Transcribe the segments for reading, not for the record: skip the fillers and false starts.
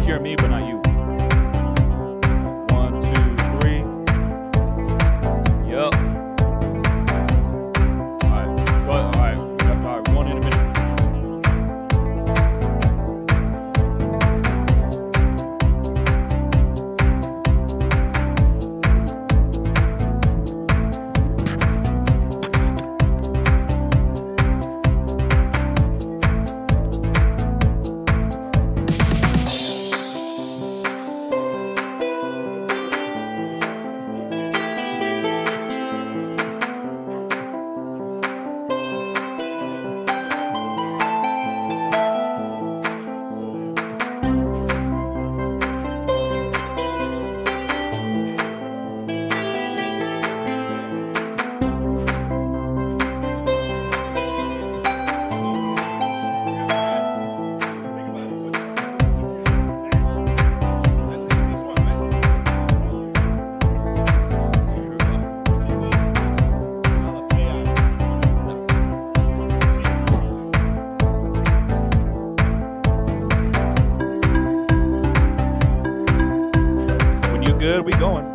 hear me, but not you. 1, 2, 3. Yep. All right. Go ahead. All right. All right. We're going in a minute. Good, we going.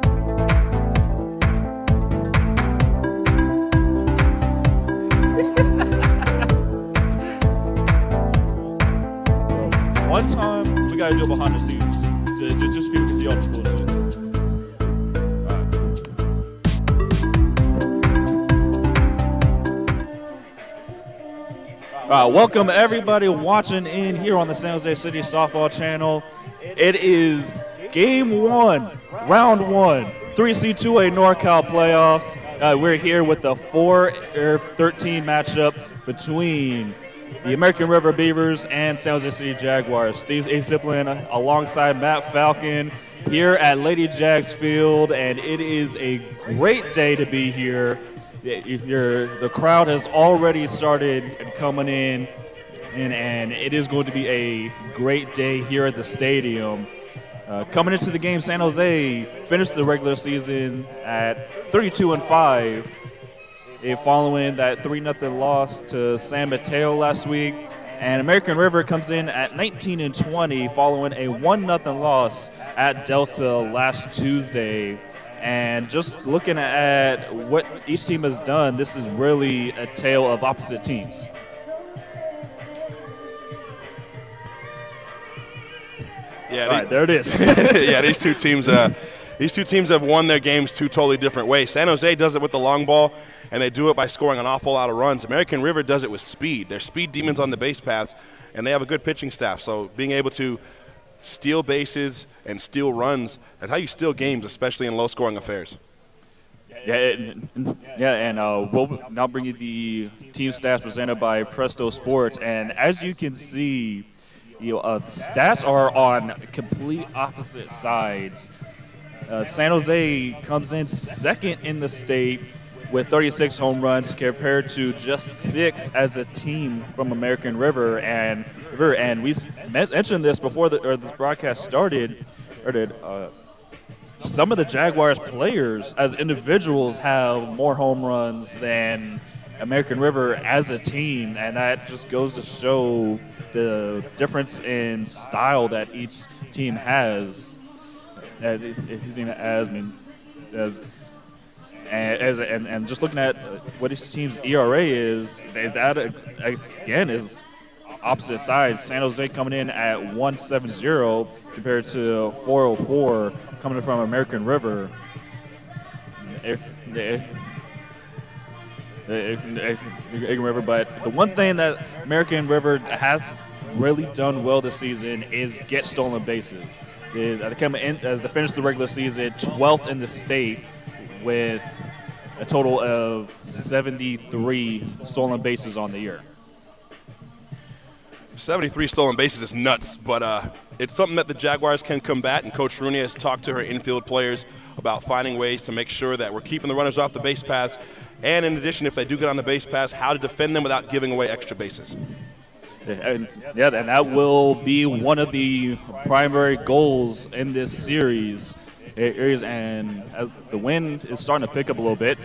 One time we gotta do behind the scenes, just people can see all the bullshit. All right, welcome everybody watching in here on the San Jose City Softball Channel. It is Game 1, Round 1, 3C2A NorCal playoffs. We're here with the 4-13 matchup between the American River Beavers and San Jose City Jaguars. Steve A. Sciplin alongside Matt Faulcon here at Lady Jags Field, and it is a great day to be here. The crowd has already started coming in, and it is going to be a great day here at the stadium. Coming into the game, San Jose finished the regular season at 32-5, following that 3-0 loss to San Mateo last week. And American River comes in at 19-20, following a 1-0 loss at Delta last Tuesday. And just looking at what each team has done, this is really a tale of opposite teams. Yeah, all right, there it is. Yeah, these two teams have won their games two totally different ways. San Jose does it with the long ball, and they do it by scoring an awful lot of runs. American River does it with speed. They're speed demons on the base paths, and they have a good pitching staff. So being able to steal bases and steal runs, that's how you steal games, especially in low-scoring affairs. And we'll now bring you the team stats presented by Presto Sports. And as you can see, the stats are on complete opposite sides. San Jose comes in second in the state with 36 home runs compared to just 6 as a team from American River. And we mentioned this before this broadcast started. Some of the Jaguars players as individuals have more home runs than American River as a team, and that just goes to show the difference in style that each team has. And just looking at what each team's ERA is, that again is opposite sides. San Jose coming in at 1.70 compared to 4.04 coming from American River. But the one thing that American River has really done well this season is get stolen bases. As they finish the regular season 12th in the state with a total of 73 stolen bases on the year. 73 stolen bases is nuts, but it's something that the Jaguars can combat, and Coach Rooney has talked to her infield players about finding ways to make sure that we're keeping the runners off the base paths, and in addition, if they do get on the base paths, how to defend them without giving away extra bases. And that will be one of the primary goals in this series. And as the wind is starting to pick up a bit,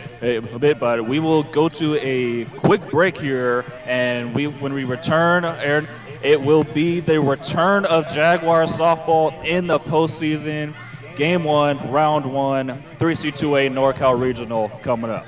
but we will go to a quick break here, and when we return, Aaron, It will be the return of Jaguars softball in the postseason. Game 1, round 1, 3C2A NorCal Regional coming up.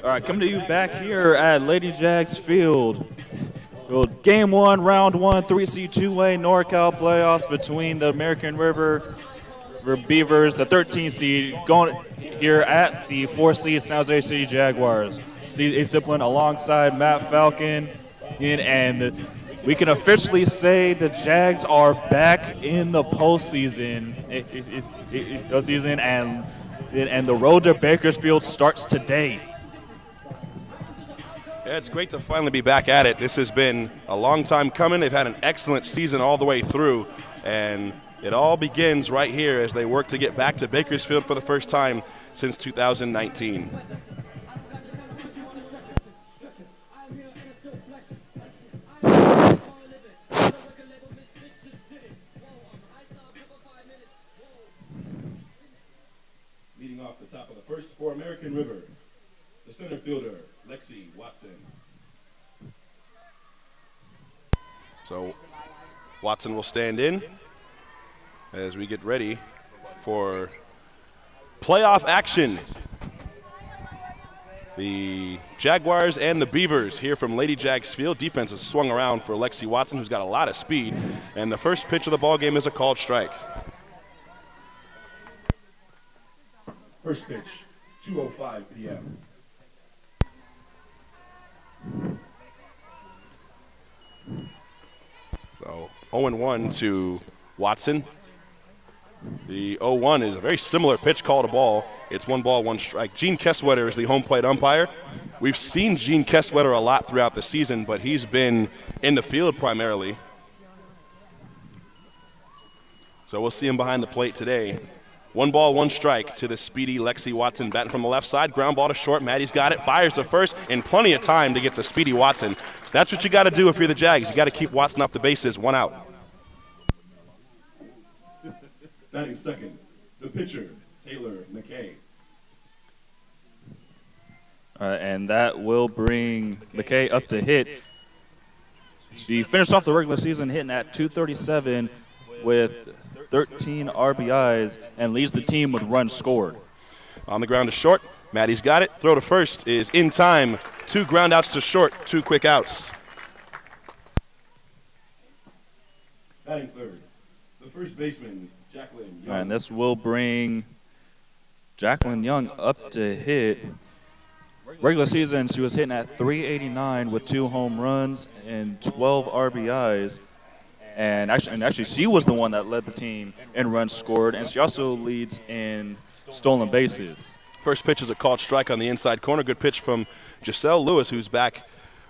All right, coming to you back here at Lady Jags Field. Well, Game 1, Round 1, 3C2A NorCal playoffs between the American River Beavers, the 13th seed, going here at the 4th seed San Jose City Jaguars. Steve Sciplin alongside Matt Faulcon, and we can officially say the Jags are back in the postseason. And the road to Bakersfield starts today. Yeah, it's great to finally be back at it. This has been a long time coming. They've had an excellent season all the way through, and it all begins right here as they work to get back to Bakersfield for the first time since 2019. Leading off the top of the first for American River, the center fielder, Lexi Watson. So Watson will stand in as we get ready for playoff action. The Jaguars and the Beavers here from Lady Jags Field. Defense is swung around for Lexi Watson, who's got a lot of speed. And the first pitch of the ball game is a called strike. First pitch, 2:05 p.m. So 0-1 to Watson. The 0-1 is a very similar pitch called a ball. It's 1 ball, 1 strike. Gene Kesswetter is the home plate umpire. We've seen Gene Kesswetter a lot throughout the season, but he's been in the field primarily. So we'll see him behind the plate today. 1 ball, 1 strike to the speedy Lexi Watson. Batting from the left side, ground ball to short. Maddie's got it, fires to first, and plenty of time to get the speedy Watson. That's what you got to do if you're the Jags. You got to keep Watson off the bases, 1 out. Batting second, the pitcher, Taylor McKay. And that will bring McKay up to hit. He finished off the regular season hitting at 237 with 13 RBIs and leads the team with runs scored. On the ground to short, Maddie's got it. Throw to first is in time. 2 ground outs to short, 2 quick outs. Batting third, the first baseman, Jacqueline Young. And this will bring Jacqueline Young up to hit. Regular season, she was hitting at 389 with 2 home runs and 12 RBIs. And actually, she was the one that led the team in runs scored, and she also leads in stolen bases. First pitch is a called strike on the inside corner. Good pitch from Giselle Lewis, who's back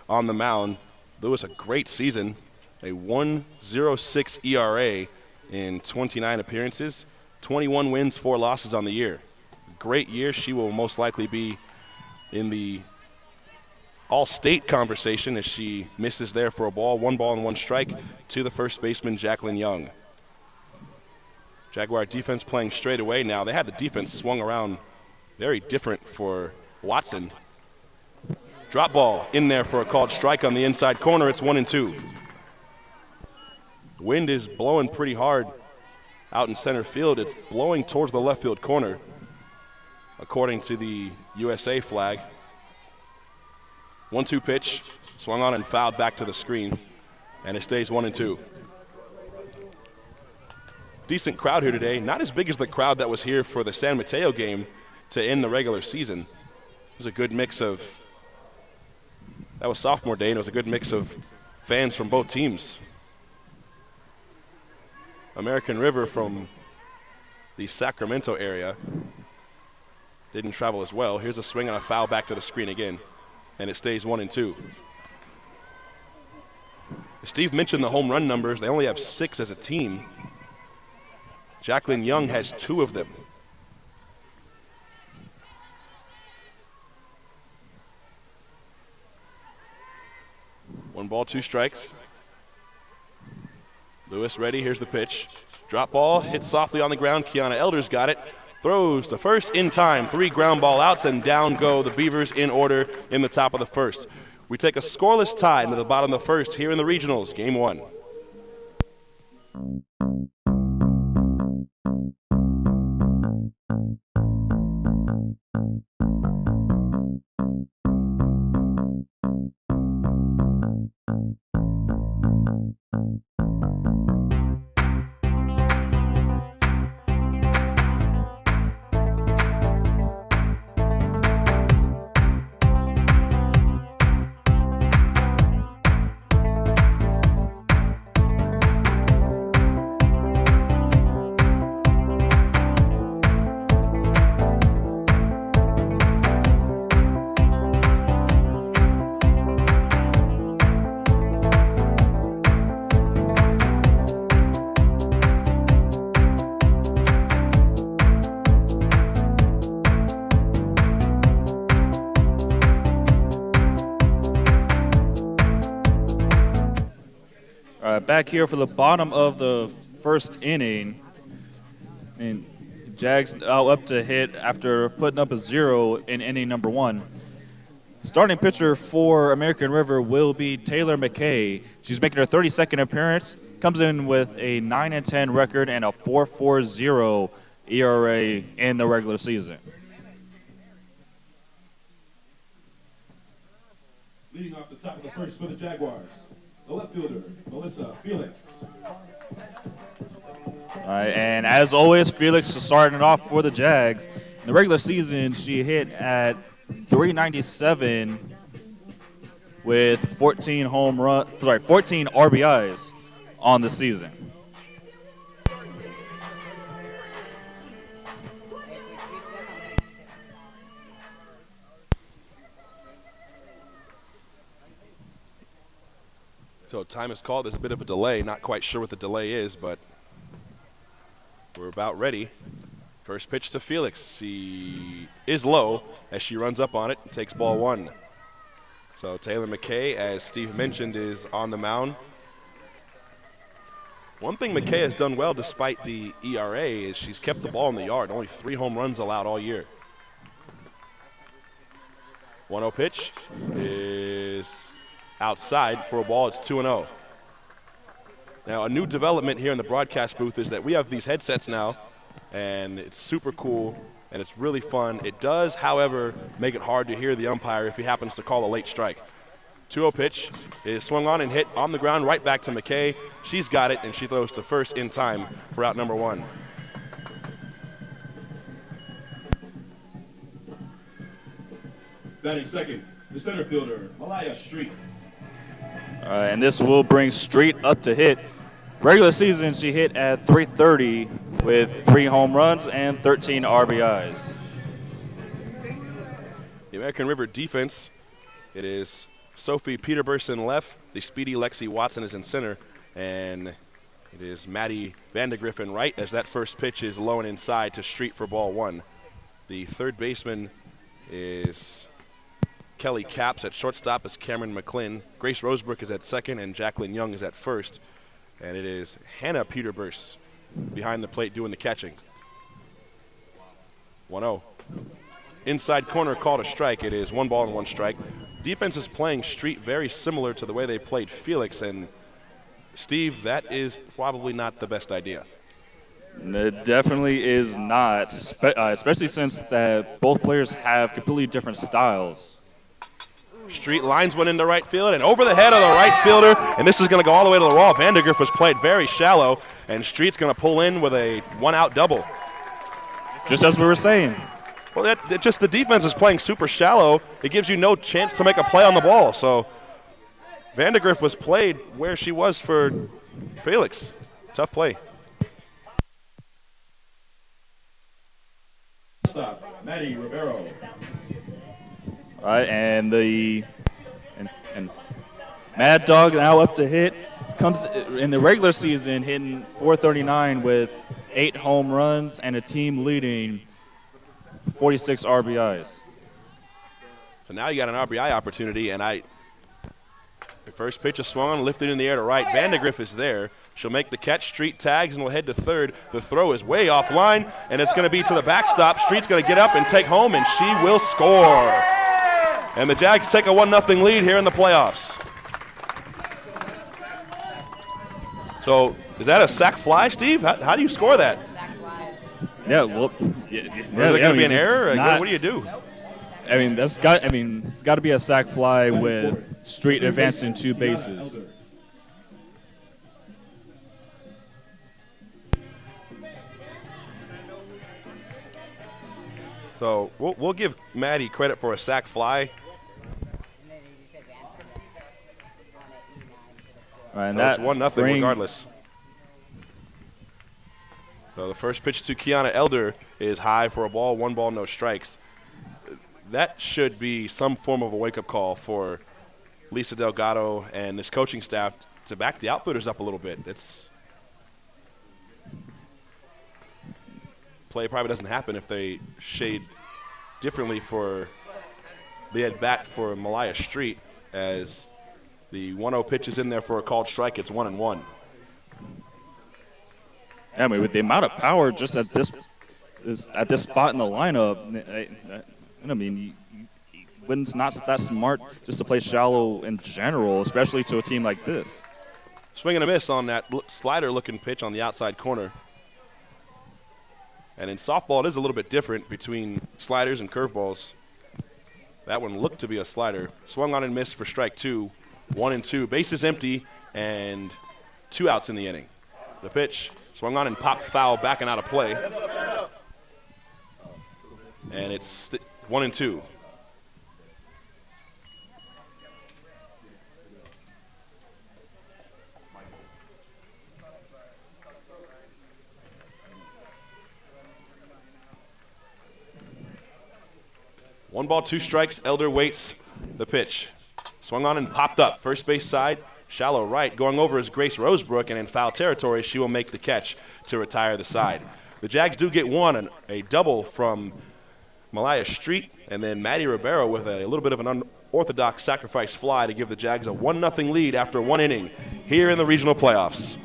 on the mound. Lewis, a great season, a 1.06 ERA in 29 appearances, 21 wins, 4 losses on the year. Great year. She will most likely be in the all-state conversation as she misses there for a ball. 1 ball and 1 strike to the first baseman, Jacqueline Young. Jaguar defense playing straight away now. They had the defense swung around very different for Watson. Drop ball in there for a called strike on the inside corner. It's 1-2. The wind is blowing pretty hard out in center field. It's blowing towards the left field corner, according to the USA flag. 1-2 pitch, swung on and fouled back to the screen, and it stays 1-2. Decent crowd here today. Not as big as the crowd that was here for the San Mateo game to end the regular season. It was a good mix of, that was sophomore day, and it was a good mix of fans from both teams. American River from the Sacramento area didn't travel as well. Here's a swing and a foul back to the screen again, and it stays 1-2. Steve mentioned the home run numbers. They only have 6 as a team. Jacqueline Young has 2 of them. One ball, 2 strikes. Lewis ready. Here's the pitch. Drop ball, hit softly on the ground. Kiana Elders got it. Throws to first in time. 3 ground ball outs, and down go the Beavers in order in the top of the first. We take a scoreless tie into the bottom of the first here in the regionals, game 1. back here for the bottom of the first inning. And Jags up to hit after putting up a 0 in inning number 1. Starting pitcher for American River will be Taylor McKay. She's making her 32nd appearance, comes in with a 9-10 record and a 4.40 ERA in the regular season. Leading off the top of the first for the Jaguars, the left fielder, Melissa Felix. All right, and as always, Felix is starting off for the Jags. In the regular season, she hit at .397 with 14 RBIs on the season. So time is called. There's a bit of a delay. Not quite sure what the delay is, but we're about ready. First pitch to Felix. He is low as she runs up on it and takes ball 1. So Taylor McKay, as Steve mentioned, is on the mound. One thing McKay has done well despite the ERA is she's kept the ball in the yard. Only 3 home runs allowed all year. 1-0 pitch is outside for a ball. It's 2-0. Now, a new development here in the broadcast booth is that we have these headsets now, and it's super cool, and it's really fun. It does, however, make it hard to hear the umpire if he happens to call a late strike. 2-0 pitch is swung on and hit on the ground right back to McKay. She's got it, and she throws to first in time for out number 1. Batting second, the center fielder, Malaya Street. And this will bring Street up to hit. Regular season, she hit at .330 with 3 home runs and 13 RBIs. The American River defense, it is Sophie Peterburst in left. The speedy Lexi Watson is in center. And it is Maddie Vandegrift in right as that first pitch is low and inside to Street for ball 1. The third baseman is Kelly Capps. At shortstop is Cameron McClin. Grace Rosebrook is at second, and Jacqueline Young is at first. And it is Hannah Peterburst behind the plate doing the catching. 1-0. Inside corner called a strike. It is 1 ball and 1 strike. Defense is playing Street very similar to the way they played Felix. And, Steve, that is probably not the best idea. It definitely is not, especially since that both players have completely different styles. Street lines one into right field and over the head of the right fielder, and this is going to go all the way to the wall. Vandegrift was played very shallow, and Street's going to pull in with a 1-out double. Just as we were saying. Well, just the defense is playing super shallow. It gives you no chance to make a play on the ball. So Vandegrift was played where she was for Felix. Tough play. Stop, Maddie Rivero. All right, and Mad Dog now up to hit. Comes in the regular season hitting .439 with 8 home runs and a team leading 46 RBIs. So now you got an RBI opportunity, and the first pitch is swung, lifted in the air to right. Vandegrift is there. She'll make the catch. Street tags and will head to third. The throw is way offline, and it's going to be to the backstop. Street's going to get up and take home, and she will score. And the Jags take a 1-0 lead here in the playoffs. So is that a sac fly, Steve? How do you score that? Yeah, well, Is it going to be an error? What do you do? I mean, it's got to be a sac fly with Street advancing 2 bases. So we'll give Maddie credit for a sac fly. All right, and So that it's 1-0 regardless. So the first pitch to Kiana Elder is high for a ball, 1 ball, no strikes. That should be some form of a wake-up call for Lisa Delgado and this coaching staff to back the outfielders up a little bit. Play probably doesn't happen if they shade differently for the at-bat for Malaya Street, as the 1-0 pitch is in there for a called strike. It's 1-1. Yeah, I mean, with the amount of power just at this spot in the lineup, I mean, it's not that smart just to play shallow in general, especially to a team like this. Swing and a miss on that slider-looking pitch on the outside corner. And in softball, it is a little bit different between sliders and curveballs. That one looked to be a slider. Swung on and missed for strike 2. 1-2. Bases empty and 2 outs in the inning. The pitch swung on and popped foul, backing out of play. And it's 1-2. One ball, 2 strikes. Elder waits the pitch. Swung on and popped up. First base side, shallow right. Going over is Grace Rosebrook, and in foul territory, she will make the catch to retire the side. The Jags do get one, a double from Malaya Street, and then Maddie Ribeiro with a little bit of an unorthodox sacrifice fly to give the Jags a 1-0 lead after 1 inning here in the regional playoffs.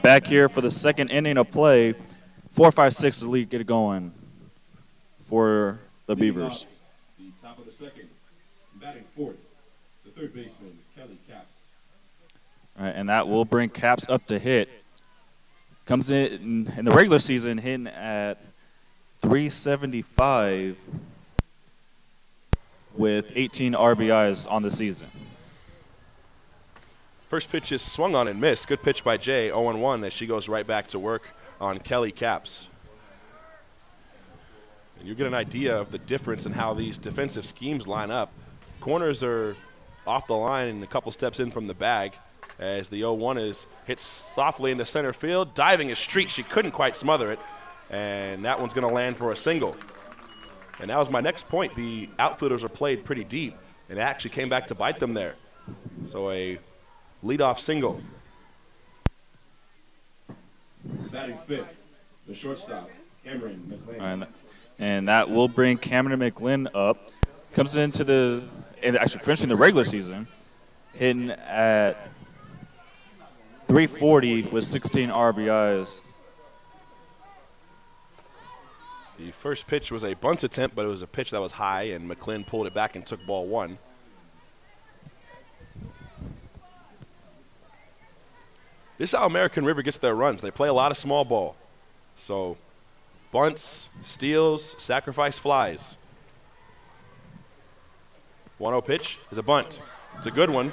Back here for the second inning of play, 4-5-6 the lead get it going for the Beavers. The top of the second, batting fourth, the third baseman, Kelly Caps. All right, and that will bring Caps up to hit. Comes in the regular season hitting at 375 with 18 RBIs on the season. First pitch is swung on and missed. Good pitch by Jay, 0-1 as she goes right back to work on Kelly Caps. And you get an idea of the difference in how these defensive schemes line up. Corners are off the line and a couple steps in from the bag as the 0-1 is hit softly into center field. Diving a streak. She couldn't quite smother it. And that one's going to land for a single. And that was my next point. The outfielders are played pretty deep, and it actually came back to bite them there. So a leadoff single. Batting fifth, the shortstop, Cameron McLean. And that will bring Cameron McLean up. Comes into actually finishing the regular season, hitting at 340 with 16 RBIs. The first pitch was a bunt attempt, but it was a pitch that was high, and McLean pulled it back and took ball 1. This is how American River gets their runs. They play a lot of small ball. So bunts, steals, sacrifice flies. 1-0 pitch is a bunt. It's a good one.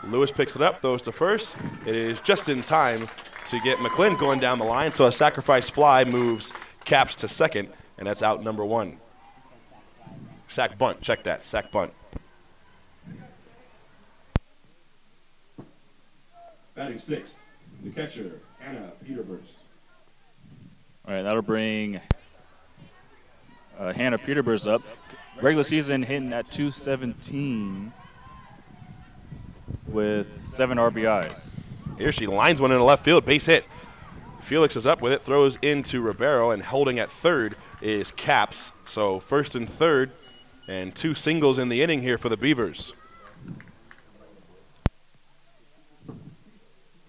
Lewis picks it up, throws to first. It is just in time to get McLean going down the line, so a sacrifice fly moves Caps to second, and that's out number 1. Sack bunt, check that, sack bunt. Batting sixth, the catcher, Hannah Peterburs. All right, that'll bring Hannah Peterburs up. Regular season hitting at 217 with 7 RBIs. Here she lines one in the left field, base hit. Felix is up with it, throws into Ribeiro, and holding at third is Caps. So first and third, and 2 singles in the inning here for the Beavers.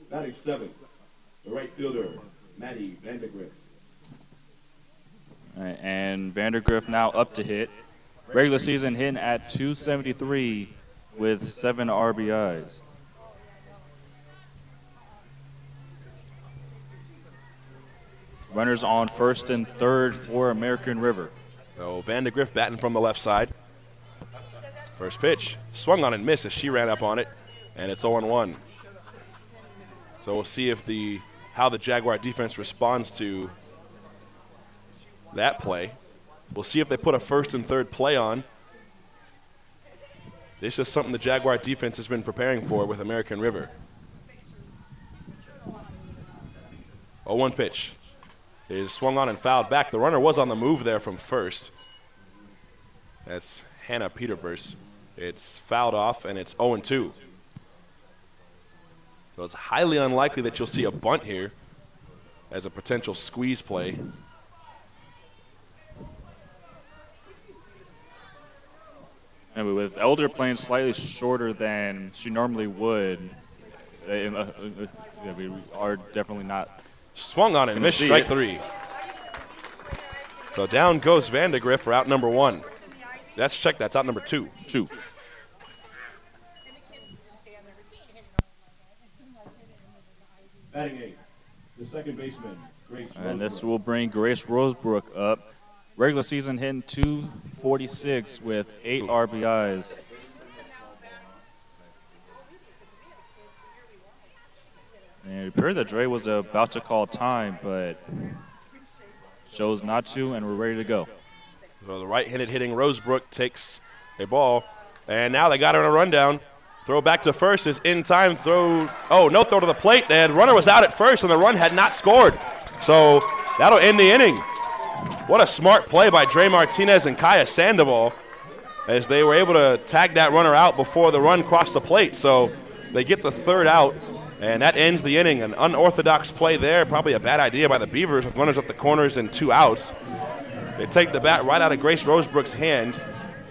Batting seventh, the right fielder, Maddie Vandergriff. All right, and Vandergriff now up to hit. Regular season hitting at 273 with 7 RBIs. Runners on first and third for American River. So Vandegrift batting from the left side. First pitch, swung on and missed as she ran up on it, and it's 0-1. So we'll see if how the Jaguar defense responds to that play. We'll see if they put a first and third play on. This is something the Jaguar defense has been preparing for with American River. 0-1 pitch. It is swung on and fouled back. The runner was on the move there from first. That's Hannah Peterburs. It's fouled off, and it's 0-2. So it's highly unlikely that you'll see a bunt here as a potential squeeze play. And with Elder playing slightly shorter than she normally would, we are definitely not. Swung on and missed, strike three. So down goes Vandegrift for out number one. That's checked. That's out number two. Batting eighth, the second baseman, Grace And Rosebrook. this will bring Grace Rosebrook up. Regular season hitting .246 with 8 RBIs. And it appeared that Dre was about to call time, but chose not to, and we're ready to go. So the right-handed hitting Rosebrook takes a ball, and now they got her in a rundown. Throw back to first is in time. No throw to the plate. The runner was out at first, and the run had not scored. So that'll end the inning. What a smart play by Dre Martinez and Kaya Sandoval as they were able to tag that runner out before the run crossed the plate. So they get the third out, and that ends the inning. An unorthodox play there, probably a bad idea by the Beavers with runners up the corners and 2 outs. They take the bat right out of Grace Rosebrook's hand,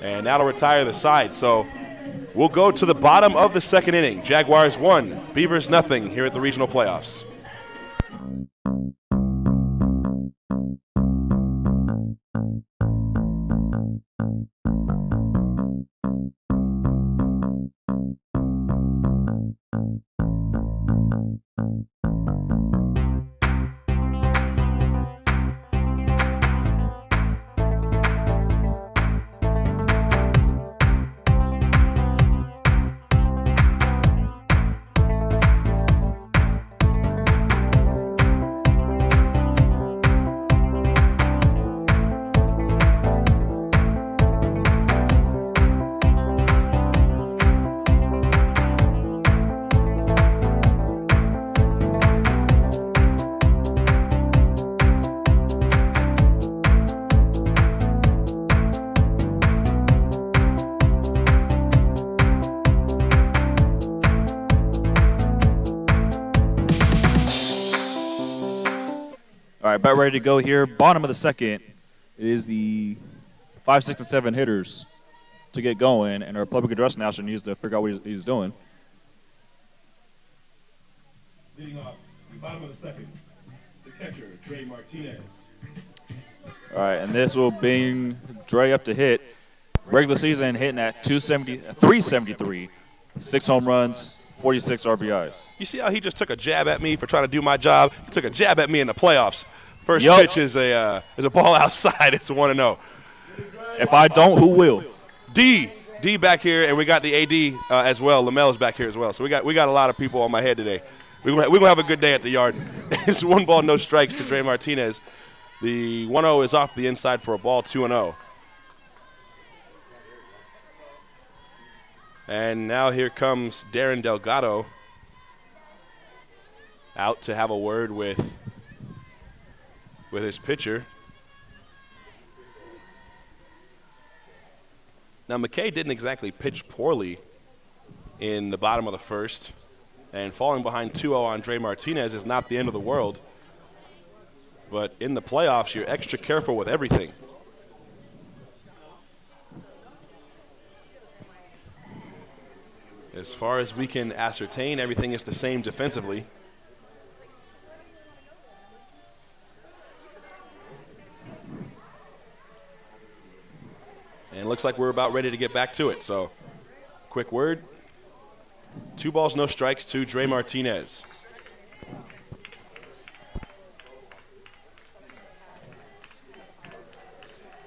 and that'll retire the side. So we'll go to the bottom of the second inning. Jaguars 1, Beavers nothing here at the regional playoffs. All right, about ready to go here. Bottom of the second. It is the 5, 6, and 7 hitters to get going, and our public address announcer needs to figure out what he's doing. Leading off the bottom of the second, the catcher, Dre Martinez. All right, and this will bring Dre up to hit. Regular season hitting at 373, 6 home runs, 46 RBIs. You see how he just took a jab at me for trying to do my job? He took a jab at me in the playoffs. First pitch is a ball outside. It's a 1-0. If I don't, who will? D back here, and we got the AD as well. Lamel's back here as well. So we got a lot of people on my head today. We're gonna have a good day at the yard. It's 1 ball, no strikes to Dre Martinez. The 1-0 is off the inside for a ball, 2-0. And now here comes Darren Delgado out to have a word with his pitcher. Now, McKay didn't exactly pitch poorly in the bottom of the first, and falling behind 2-0 on Dre Martinez is not the end of the world. But in the playoffs, you're extra careful with everything. As far as we can ascertain, everything is the same defensively. And it looks like we're about ready to get back to it. So, quick word. 2 balls, no strikes to Dre Martinez.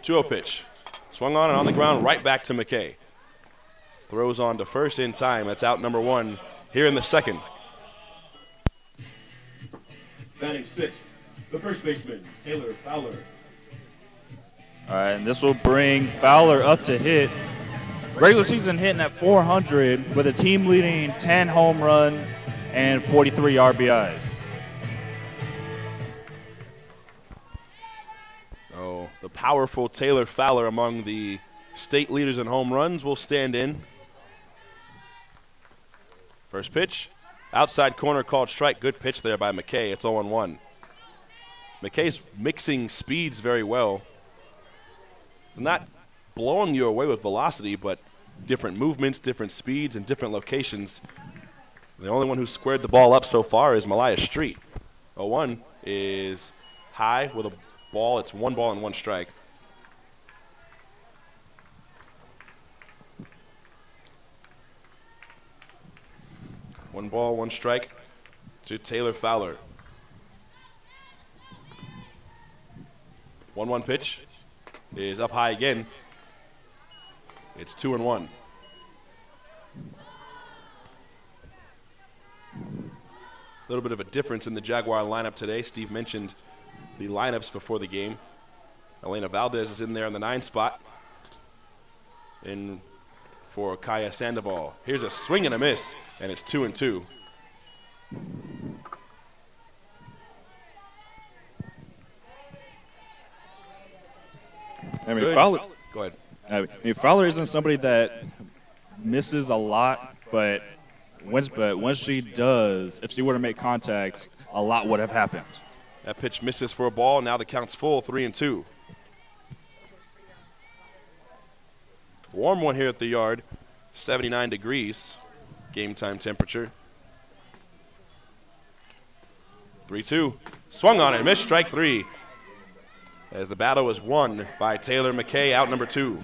2-0 pitch. Swung on and on the ground, right back to McKay. Throws on to first in time. That's out number 1 here in the second. Batting sixth, the first baseman, Taylor Fowler. All right, and this will bring Fowler up to hit. Regular season hitting at 400 with a team leading 10 home runs and 43 RBIs. Oh, the powerful Taylor Fowler among the state leaders in home runs will stand in. First pitch, outside corner called strike. Good pitch there by McKay. It's 0-1. McKay's mixing speeds very well. Not blowing you away with velocity, but different movements, different speeds, and different locations. The only one who squared the ball up so far is Malaya Street. 0-1 is high with a ball. It's 1 ball and 1 strike. One ball, 1 strike to Taylor Fowler. 1-1 pitch is up high again. It's 2-1. A little bit of a difference in the Jaguar lineup today. Steve mentioned the lineups before the game. Elena Valdez is in there in the 9 spot. In for Kaya Sandoval. Here's a swing and a miss, and it's 2-2. I mean, Fowler. Go ahead. I mean, Fowler isn't somebody that misses a lot, but once she does, if she were to make contact, a lot would have happened. That pitch misses for a ball. Now the count's full, 3-2. Warm one here at the yard, 79 degrees, game time temperature. 3-2, swung on it, missed, strike 3. As the battle was won by Taylor McKay, out number 2.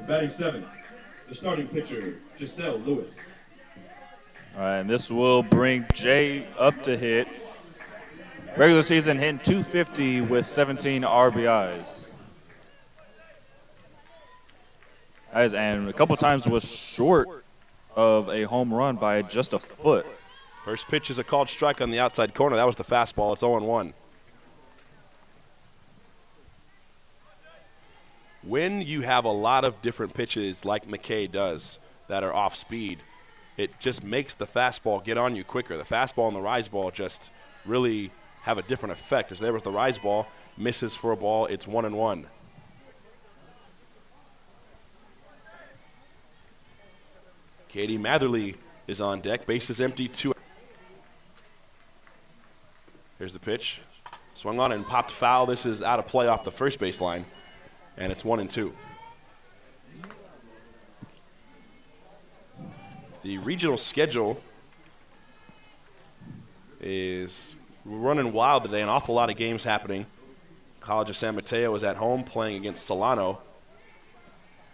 Batting seventh, the starting pitcher, Giselle Lewis. All right, and this will bring Jay up to hit. Regular season hitting 250 with 17 RBIs. And a couple times was short of a home run by just a foot. First pitch is a called strike on the outside corner. That was the fastball. It's 0-1. When you have a lot of different pitches like McKay does that are off speed, it just makes the fastball get on you quicker. The fastball and the rise ball just really have a different effect. As there was the rise ball, misses for a ball. It's 1-1. Katie Matherly is on deck. Bases empty, 2. Here's the pitch. Swung on and popped foul. This is out of play off the first baseline, and it's 1-2. The regional schedule is running wild today. An awful lot of games happening. College of San Mateo is at home playing against Solano.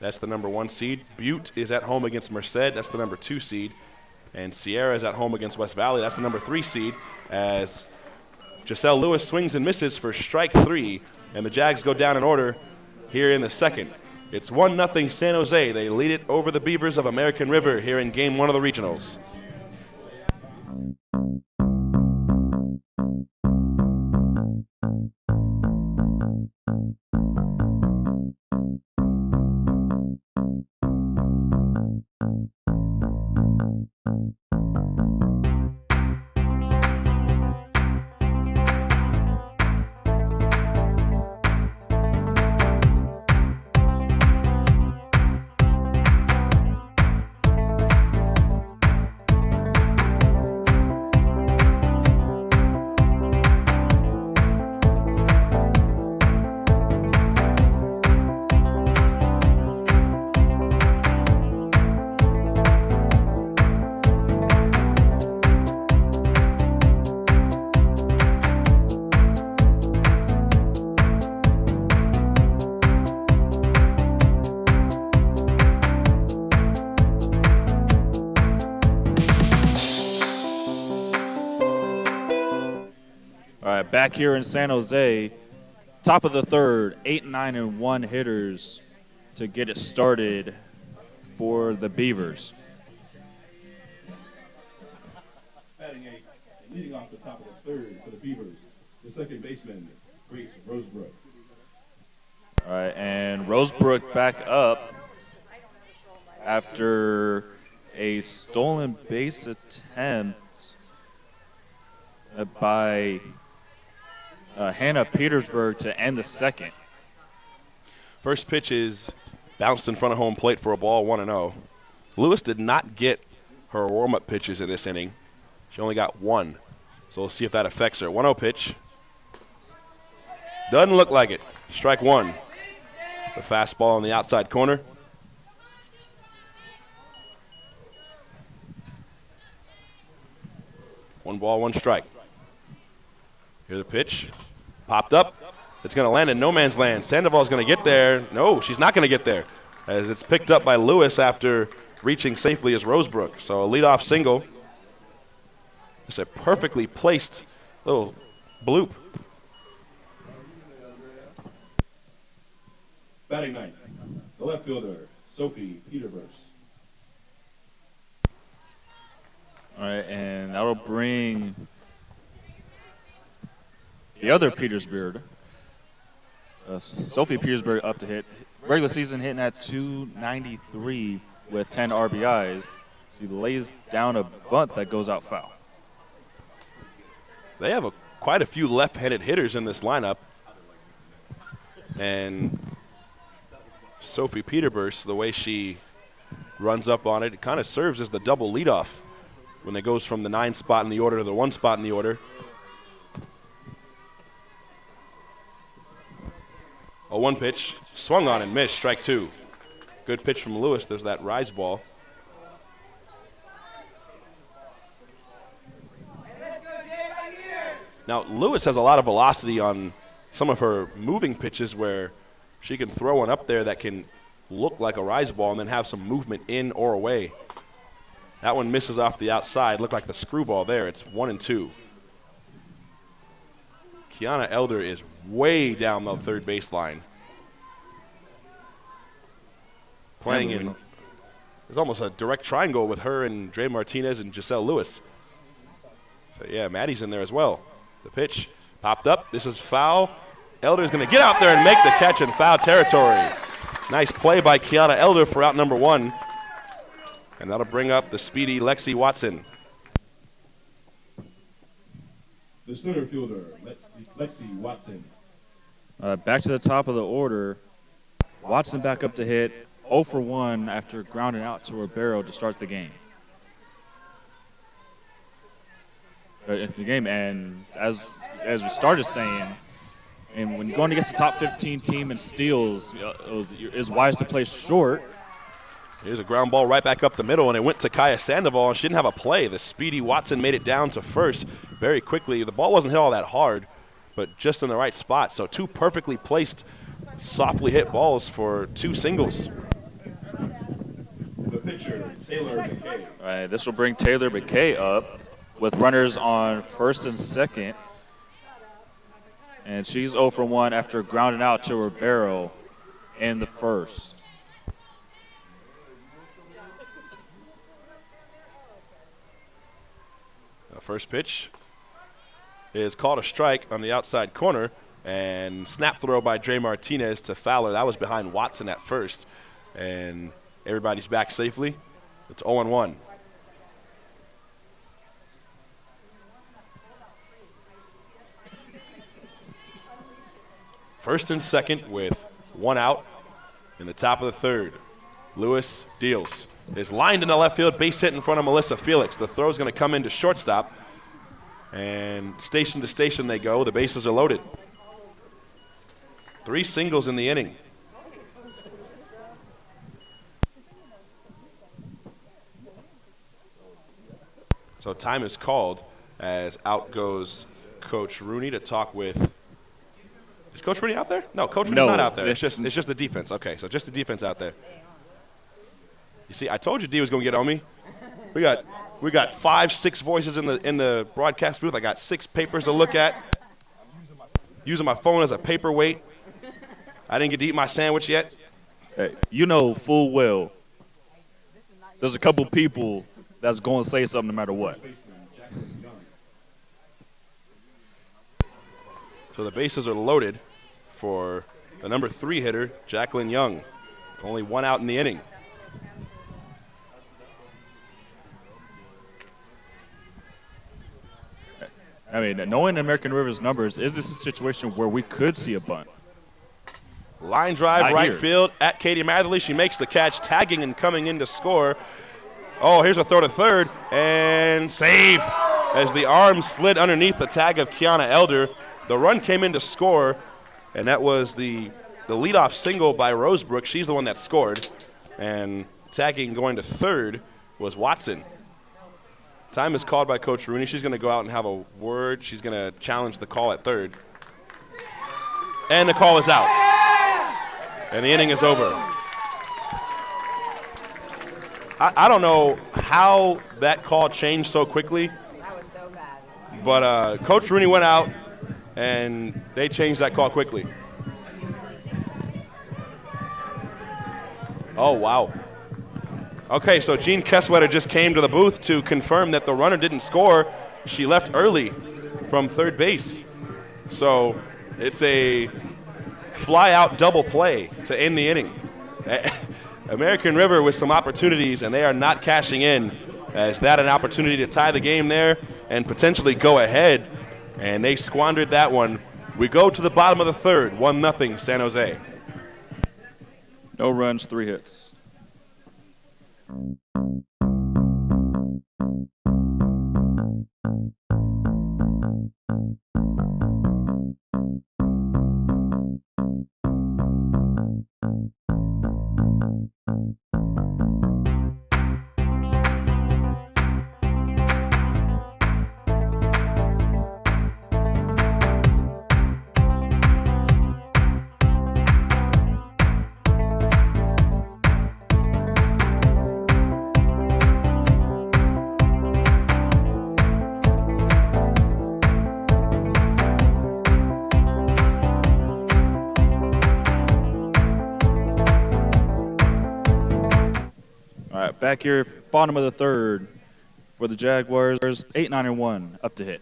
That's the number 1 seed. Butte is at home against Merced. That's the number 2 seed. And Sierra is at home against West Valley. That's the number 3 seed. As Giselle Lewis swings and misses for strike 3. And the Jags go down in order here in the second. It's 1-0 San Jose. They lead it over the Beavers of American River here in Game 1 of the Regionals. All right, back here in San Jose, Top of the third, 8, 9, and 1 hitters to get it started for the Beavers. Batting 8, and leading off the top of the third for the Beavers, the second baseman, Grace Rosebrook. All right, and Rosebrook back up after a stolen base attempt by Hannah Petersburg to end the second. First pitch is bounced in front of home plate for a ball, 1-0. Lewis did not get her warm-up pitches in this inning. She only got one. So we'll see if that affects her. 1-0 pitch. Doesn't look like it. Strike one. The fastball on the outside corner. One ball, one strike. Here's the pitch. Popped up. It's going to land in no man's land. Sandoval's going to get there. No, she's not going to get there, as it's picked up by Lewis after reaching safely as Rosebrook. So a leadoff single. It's a perfectly placed little bloop. Batting ninth, the left fielder, Sophie Peterburs. All right, and that'll bring the other Petersburg, Sophie Petersburg, up to hit. Regular season hitting at 293 with 10 RBIs. She lays down a bunt that goes out foul. They have quite a few left-handed hitters in this lineup. And Sophie Peterburs, the way she runs up on it, it kind of serves as the double leadoff when it goes from the 9 spot in the order to the 1 spot in the order. A 1 pitch, swung on and missed, strike 2. Good pitch from Lewis. There's that rise ball. Now, Lewis has a lot of velocity on some of her moving pitches where she can throw one up there that can look like a rise ball and then have some movement in or away. That one misses off the outside. Looked like the screwball there. It's 1-2. Kiana Elder is way down the third baseline. Playing in, there's almost a direct triangle with her and Dre Martinez and Giselle Lewis. So, yeah, Maddie's in there as well. The pitch popped up. This is foul. Elder's going to get out there and make the catch in foul territory. Nice play by Kiana Elder for out number 1. And that'll bring up the speedy Lexi Watson. The center fielder, Lexi Watson. Back to the top of the order. Watson back up to hit 0 for 1 after grounding out to her barrel to start the game. And as we started saying, and when you're going against the top 15 team in steals, it's wise to play short. Here's a ground ball right back up the middle, and it went to Kaya Sandoval, and she didn't have a play. The speedy Watson made it down to first very quickly. The ball wasn't hit all that hard, but just in the right spot. So 2 perfectly placed, softly hit balls for 2 singles. The pitcher, Taylor McKay. All right, this will bring Taylor McKay up with runners on first and second. And she's 0 for 1 after grounding out to her barrel in the first. The first pitch is called a strike on the outside corner, and snap throw by Dre Martinez to Fowler. That was behind Watson at first, and everybody's back safely. It's 0-1. First and second with 1 out in the top of the third. Lewis deals. Is lined in the left field, base hit in front of Melissa Felix. The throw is going to come into shortstop. And station to station they go. The bases are loaded. 3 singles in the inning. So time is called as out goes Coach Rooney to talk with. Is Coach Rooney out there? No, Coach Rooney's not out there. It's just the defense. Okay, so just the defense out there. You see, I told you D was going to get on me. We got 5, 6 voices in the broadcast booth. I got 6 papers to look at. using my phone as a paperweight. I didn't get to eat my sandwich yet. Hey, you know full well there's a couple people that's going to say something no matter what. So the bases are loaded for the number 3 hitter, Jacqueline Young. Only 1 out in the inning. I mean, knowing American River's numbers, is this a situation where we could see a bunt? Line drive, Not right here. field at Katie Matherly. She makes the catch, tagging and coming in to score. Oh, here's a throw to third, and safe as the arm slid underneath the tag of Kiana Elder. The run came in to score, and that was the leadoff single by Rosebrook. She's the one that scored, and tagging going to third was Watson. Time is called by Coach Rooney. She's going to go out and have a word. She's going to challenge the call at third. And the call is out. And the inning is over. I don't know how that call changed so quickly. That was so fast. But Coach Rooney went out, and they changed that call quickly. Oh, wow. Okay, so Jean Kesswetter just came to the booth to confirm that the runner didn't score. She left early from third base. So it's a fly-out double play to end the inning. American River with some opportunities, and they are not cashing in. As that an opportunity to tie the game there and potentially go ahead, and they squandered that one. We go to the bottom of the third, 1-0 San Jose. No runs, 3 hits. Back here, bottom of the third for the Jaguars, 8-9-1, up to hit.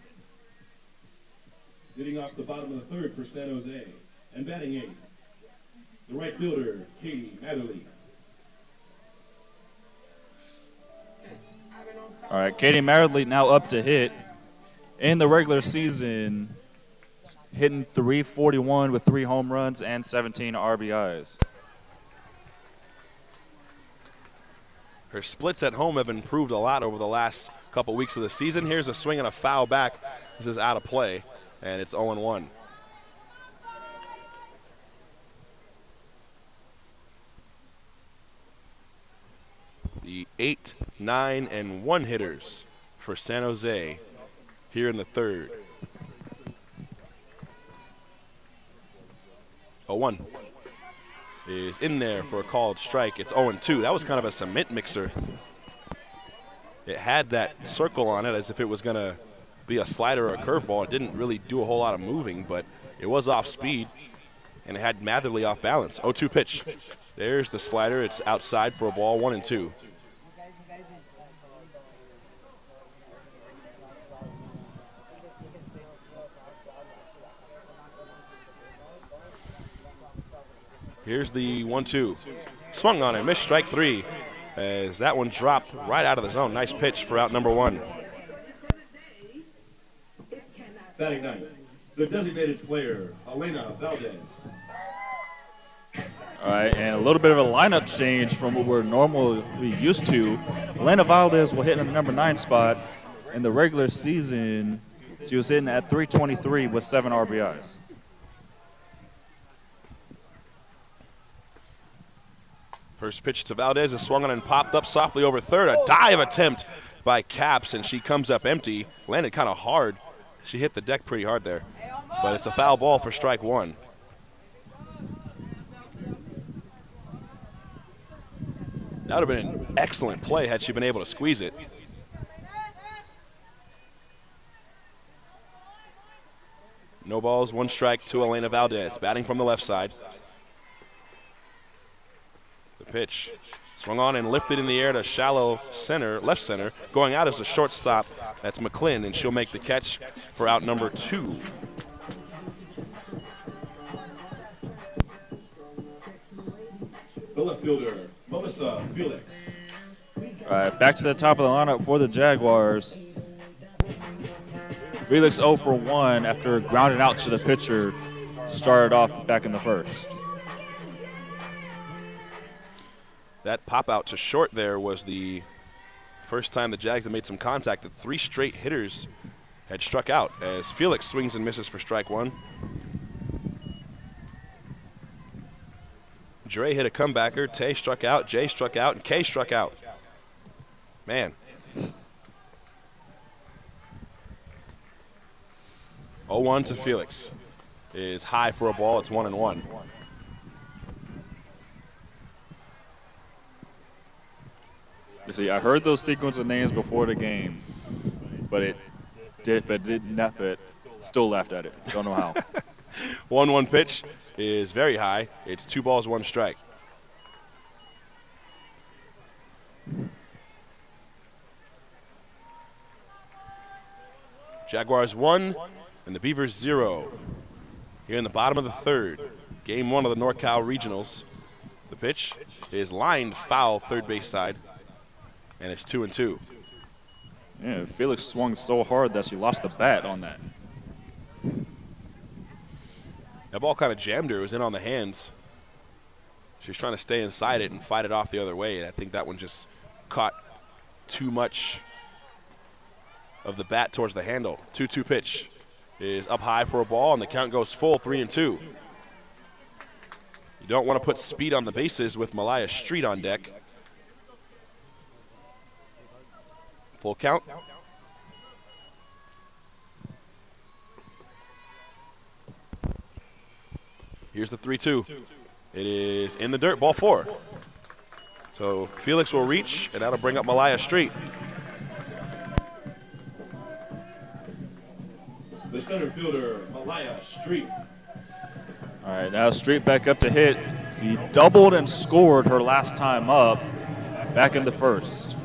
Leading off the bottom of the third for San Jose, and batting eighth, the right fielder, Katie Matherly. All right, Katie Matherly now up to hit. In the regular season, hitting .341 with 3 home runs and 17 RBIs. Her splits at home have improved a lot over the last couple weeks of the season. Here's a swing and a foul back. This is out of play, and it's 0-1. The 8, 9, and 1 hitters for San Jose here in the third. 0-1. Is in there for a called strike. It's 0-2. That was kind of a cement mixer. It had that circle on it as if it was going to be a slider or a curveball. It didn't really do a whole lot of moving, but it was off speed, and it had Matherly off balance. 0-2 pitch. There's the slider. It's outside for a ball, 1-2. Here's the 1-2. Swung on it, missed strike 3 as that one dropped right out of the zone. Nice pitch for out number 1. Batting ninth, the designated player, Elena Valdez. All right, and a little bit of a lineup change from what we're normally used to. Elena Valdez will hit in the number 9 spot. In the regular season, she was hitting at .323 with 7 RBIs. First pitch to Valdez is swung on and popped up softly over third. A dive attempt by Caps, and she comes up empty. Landed kind of hard. She hit the deck pretty hard there. But it's a foul ball for strike 1. That would have been an excellent play had she been able to squeeze it. No balls, 1 strike to Elena Valdez, batting from the left side. The pitch swung on and lifted in the air to shallow center, left center. Going out is the shortstop. That's McClin, and she'll make the catch for out number 2. The left fielder, Melissa Felix. All right, back to the top of the lineup for the Jaguars. Felix 0 for 1 after grounding out to the pitcher. Started off back in the first. That pop out to short there was the first time the Jags had made some contact. That 3 straight hitters had struck out as Felix swings and misses for strike 1. Dre hit a comebacker. Tay struck out. Jay struck out. And Kay struck out. Man. 0-1 to Felix is high for a ball. It's 1-1. You see, I heard those sequence of names before the game, but still laughed at it. Don't know how. 1-1 pitch is very high. It's 2 balls, 1 strike. Jaguars 1 and the Beavers 0. Here in the bottom of the third, game 1 of the NorCal Regionals. The pitch is lined foul third base side, and it's 2-2. Yeah, Felix swung so hard that she lost the bat on that. That ball kind of jammed her. It was in on the hands. She was trying to stay inside it and fight it off the other way, and I think that one just caught too much of the bat towards the handle. 2-2 pitch is up high for a ball, and the count goes full, 3-2. You don't want to put speed on the bases with Malaya Street on deck. Full count. Here's the 3-2. It is in the dirt, ball 4. So Felix will reach, and that'll bring up Malaya Street. The center fielder, Malaya Street. All right, now Street back up to hit. She doubled and scored her last time up back in the first.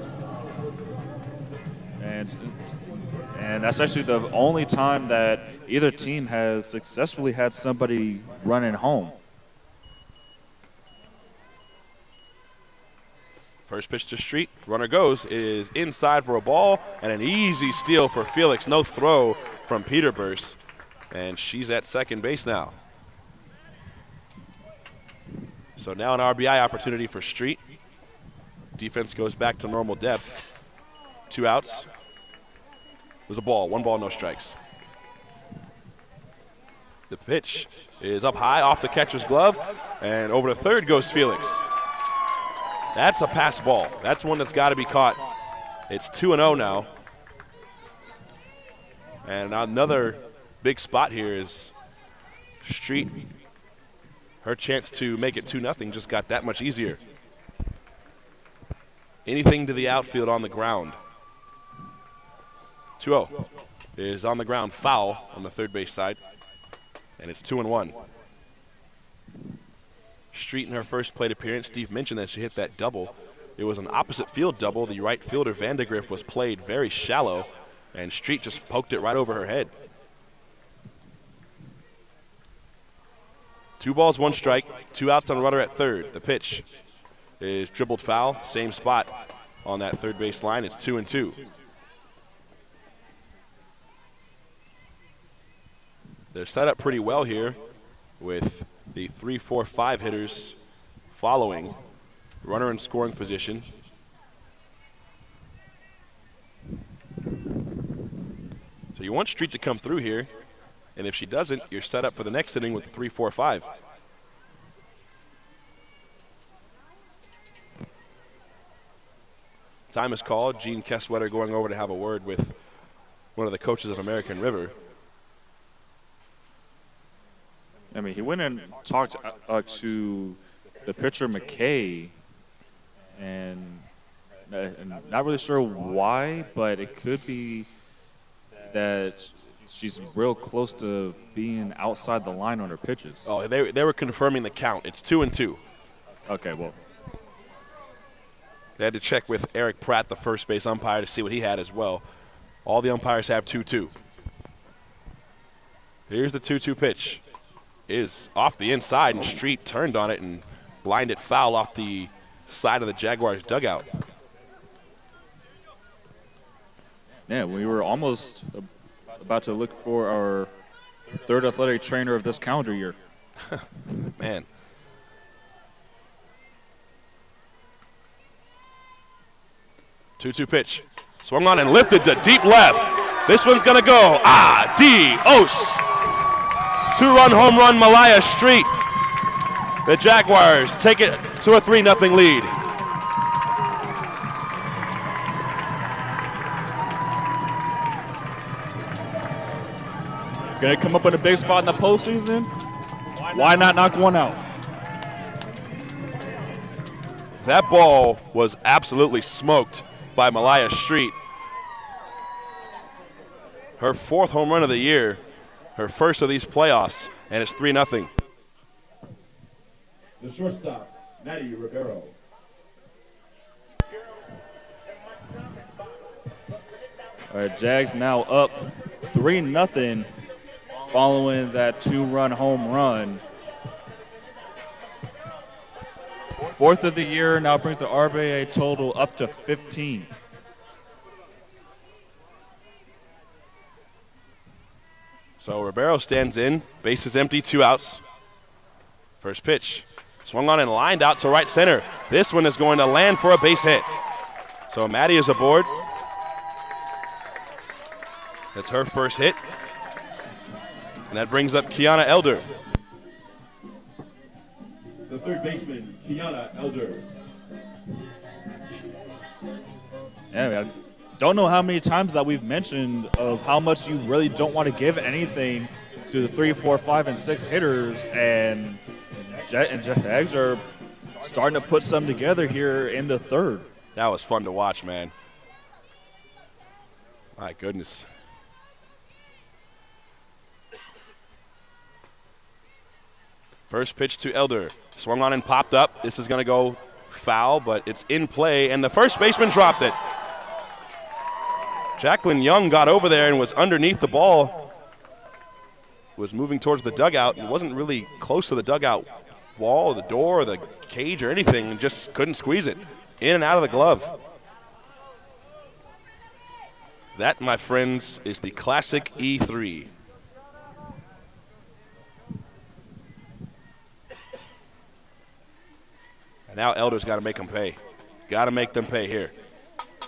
And that's actually the only time that either team has successfully had somebody running home. First pitch to Street, runner goes, is inside for a ball, and an easy steal for Felix. No throw from Peterburs, and she's at second base now. So now an RBI opportunity for Street. Defense goes back to normal depth. 2 outs. There's a ball, 1 ball, no strikes. The pitch is up high off the catcher's glove, and over to third goes Felix. That's a pass ball. That's one that's got to be caught. It's 2-0 now. And another big spot here is Street. Her chance to make it 2-0 just got that much easier. Anything to the outfield on the ground. 2-0 is on the ground, foul on the third base side, and it's 2-1. Street in her first plate appearance, Steve mentioned that she hit that double. It was an opposite field double. The right fielder, Vandegrift, was played very shallow, and Street just poked it right over her head. 2 balls, 1 strike, 2 outs on a runner at third. The pitch is dribbled foul, same spot on that third base line. It's 2-2. They're set up pretty well here with the 3, 4, 5 hitters following. Runner in scoring position. So you want Street to come through here, and if she doesn't, you're set up for the next inning with the 3, 4, 5. Time is called. Gene Kesswetter going over to have a word with one of the coaches of American River. I mean, he went and talked to the pitcher, McKay, and not really sure why, but it could be that she's real close to being outside the line on her pitches. Oh, they were confirming the count. It's 2-2. Okay, well. They had to check with Eric Pratt, the first base umpire, to see what he had as well. All the umpires have 2-2. Here's the 2-2 pitch. It is off the inside, and Street turned on it and lined it foul off the side of the Jaguars dugout. Yeah, we were almost about to look for our third athletic trainer of this calendar year. Man. Two-two pitch. Swung on and lifted to deep left. This one's going to go. Adios. Two-run home run, Malaya Street. The Jaguars take it to a 3-0 lead. Gonna come up in a big spot in the postseason. Why not knock one out? That ball was absolutely smoked by Malaya Street. Her 4th home run of the year, her first of these playoffs, and it's 3-0. The shortstop, Maddie Ribeiro. All right, Jags now up 3-0 following that 2-run home run. 4th of the year now brings the RBA total up to 15. So Ribeiro stands in, base is empty, 2 outs. First pitch, swung on and lined out to right center. This one is going to land for a base hit. So Maddie is aboard. That's her first hit. And that brings up Kiana Elder. The third baseman, Kiana Elder. Yeah, I don't know how many times that we've mentioned of how much you really don't want to give anything to the 3, 4, 5, and 6 hitters, and Jags are starting to put some together here in the 3rd. That was fun to watch, man. My goodness. First pitch to Elder. Swung on and popped up. This is going to go foul, but it's in play, and the first baseman dropped it. Jacqueline Young got over there and was underneath the ball. Was moving towards the dugout and wasn't really close to the dugout wall or the door or the cage or anything, and just couldn't squeeze it. In and out of the glove. That, my friends, is the classic E3. And now Elder's got to make them pay. Got to make them pay here.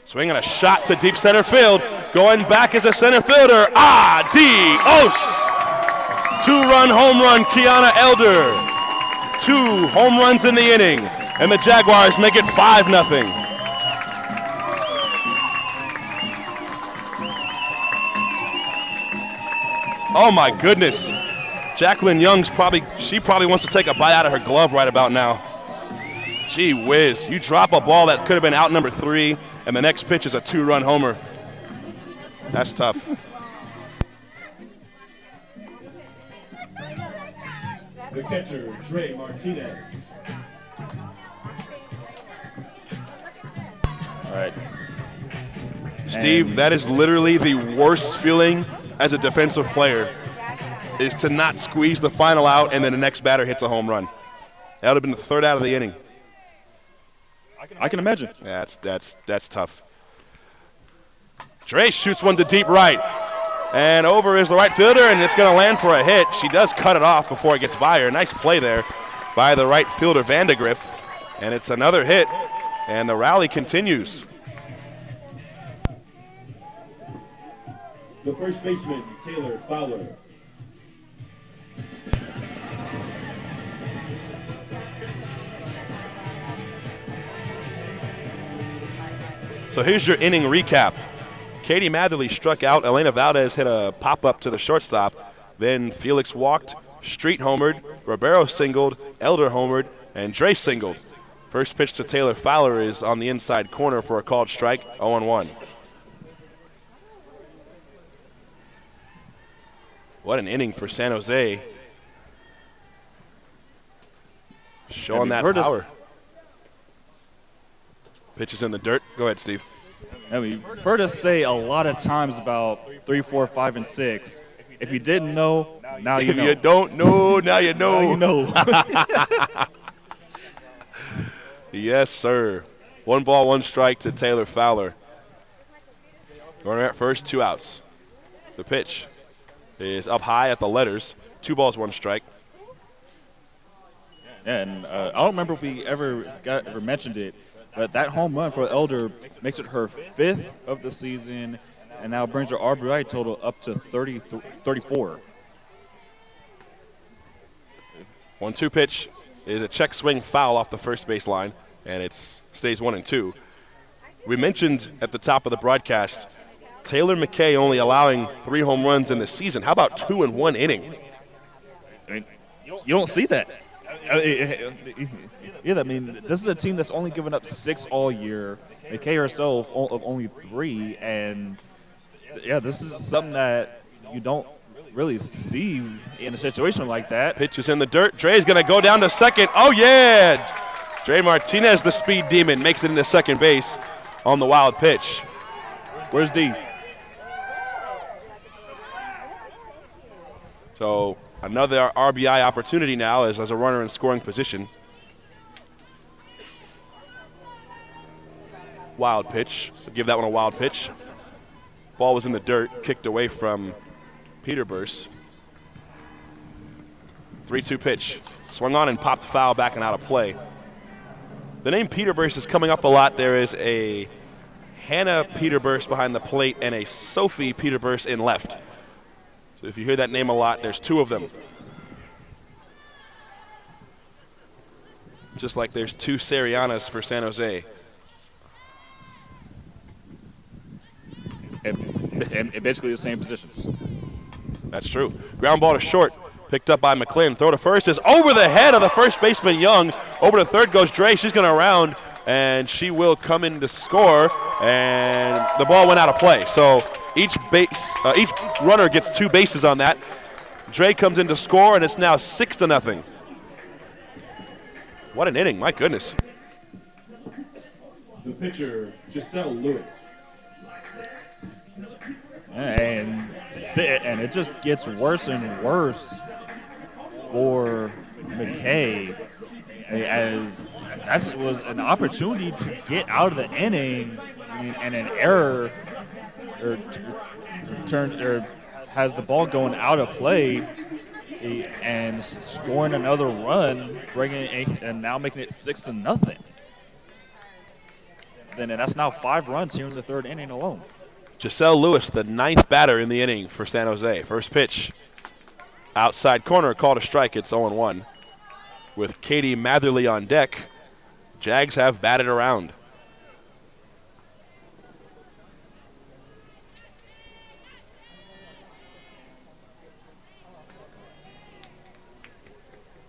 Swinging a shot to deep center field. Going back as a center fielder. Adios! 2-run home run, Kiana Elder. 2 home runs in the inning. And the Jaguars make it 5-0. Oh my goodness. Jacqueline Young's probably wants to take a bite out of her glove right about now. Gee whiz, you drop a ball that could have been out number 3, and the next pitch is a 2-run homer. That's tough. The catcher, Dre Martinez. All right. Steve, that is literally the worst feeling as a defensive player, is to not squeeze the final out and then the next batter hits a home run. That would have been the 3rd out of the inning. I can imagine. Yeah, that's tough. Dre shoots one to deep right. And over is the right fielder, and it's going to land for a hit. She does cut it off before it gets by her. Nice play there by the right fielder, Vandegrift. And it's another hit, and the rally continues. The first baseman, Taylor Fowler. So here's your inning recap. Katie Matherly struck out. Elena Valdez hit a pop-up to the shortstop. Then Felix walked. Street homered. Ribeiro singled. Elder homered. And Dre singled. First pitch to Taylor Fowler is on the inside corner for a called strike, 0-1. What an inning for San Jose. Showing that power. Pitches in the dirt. Go ahead, Steve. You've heard us say a lot of times about 3, 4, 5, and 6. If you didn't know, now you know. If you don't know, now you know. Now you know. Yes, sir. 1 ball, 1 strike to Taylor Fowler. Runner at first, 2 outs. The pitch is up high at the letters. 2 balls, 1 strike. And I don't remember if we ever mentioned it, but that home run for Elder makes it her 5th of the season, and now brings her RBI total up to 34. 1-2 pitch is a check swing foul off the first base line, and it stays 1-2. We mentioned at the top of the broadcast, Taylor McKay only allowing 3 home runs in the season. How about 2 in 1 inning? I mean, you don't see that. Yeah, I mean, this is a team that's only given up 6 all year. McKay herself of only 3, and yeah, this is something that you don't really see in a situation like that. Pitch is in the dirt. Dre's going to go down to second. Oh, yeah! Dre Martinez, the speed demon, makes it into second base on the wild pitch. Where's D? So another RBI opportunity now as a runner in scoring position. Wild pitch. I'll give that one a wild pitch. Ball was in the dirt, kicked away from Peterburs. 3-2 pitch. Swung on and popped foul back and out of play. The name Peterburs is coming up a lot. There is a Hannah Peterburs behind the plate and a Sophie Peterburs in left. So if you hear that name a lot, there's 2 of them. Just like there's 2 Sarianas for San Jose. And basically the same positions. That's true. Ground ball to short. Picked up by McClin. Throw to first is over the head of the first baseman, Young. Over to third goes Dre. She's going to round, and she will come in to score. And the ball went out of play. So each runner gets 2 bases on that. Dre comes in to score, and it's now 6-0. What an inning, my goodness. The pitcher, Giselle Lewis. And it just gets worse and worse for McKay, as that was an opportunity to get out of the inning, and an error has the ball going out of play and scoring another run, and now making it 6-0. Then that's now 5 runs here in the 3rd inning alone. Giselle Lewis, the 9th batter in the inning for San Jose. First pitch, outside corner, called a strike. It's 0-1. With Katie Matherly on deck, Jags have batted around.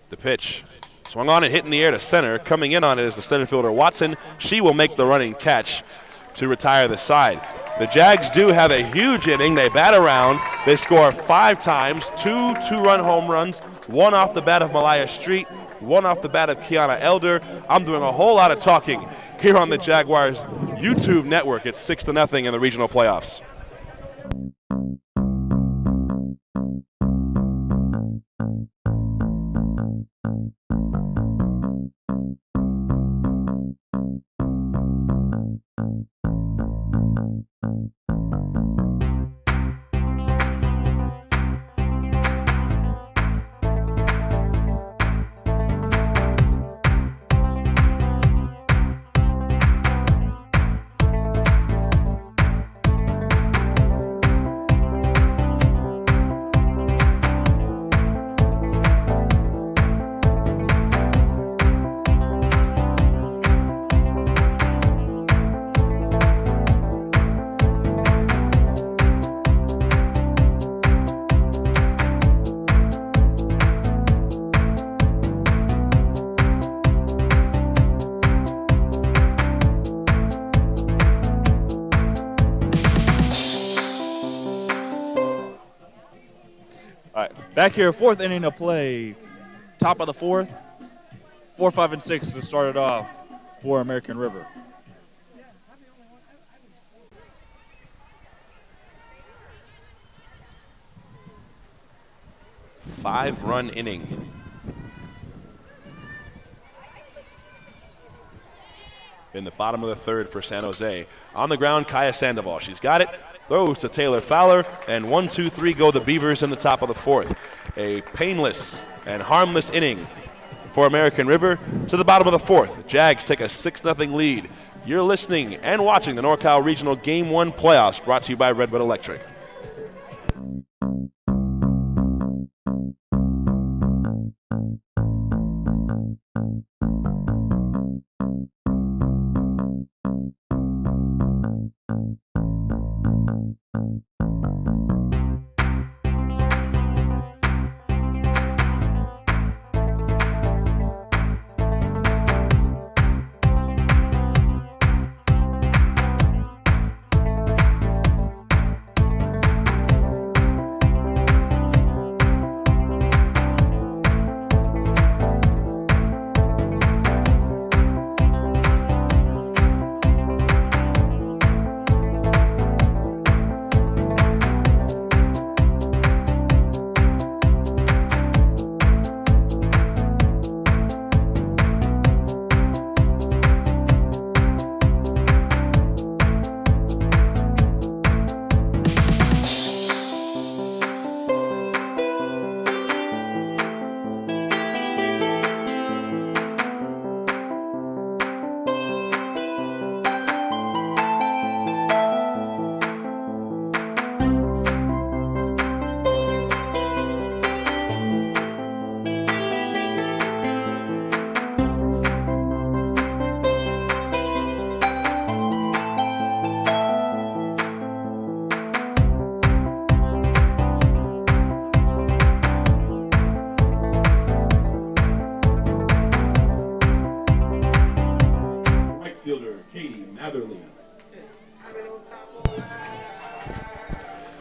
The pitch, swung on and hit in the air to center. Coming in on it is the center fielder Watson. She will make the running catch to retire the side. The Jags do have a huge inning. They bat around. They score 5 times, 2 2-run home runs, 1 off the bat of Malaya Street, 1 off the bat of Kiana Elder. I'm doing a whole lot of talking here on the Jaguars YouTube network. It's 6-0 in the regional playoffs. Back here, fourth inning of play. Top of the fourth. 4, 5, and 6 to start it off for American River. Five-run inning. In the bottom of the third for San Jose. On the ground, Kaya Sandoval. She's got it. Throws to Taylor Fowler. And 1, 2, 3 go the Beavers in the top of the fourth. A painless and harmless inning for American River. To the bottom of the fourth, Jags take a 6-0 lead. You're listening and watching the NorCal Regional Game 1 playoffs, brought to you by Redwood Electric.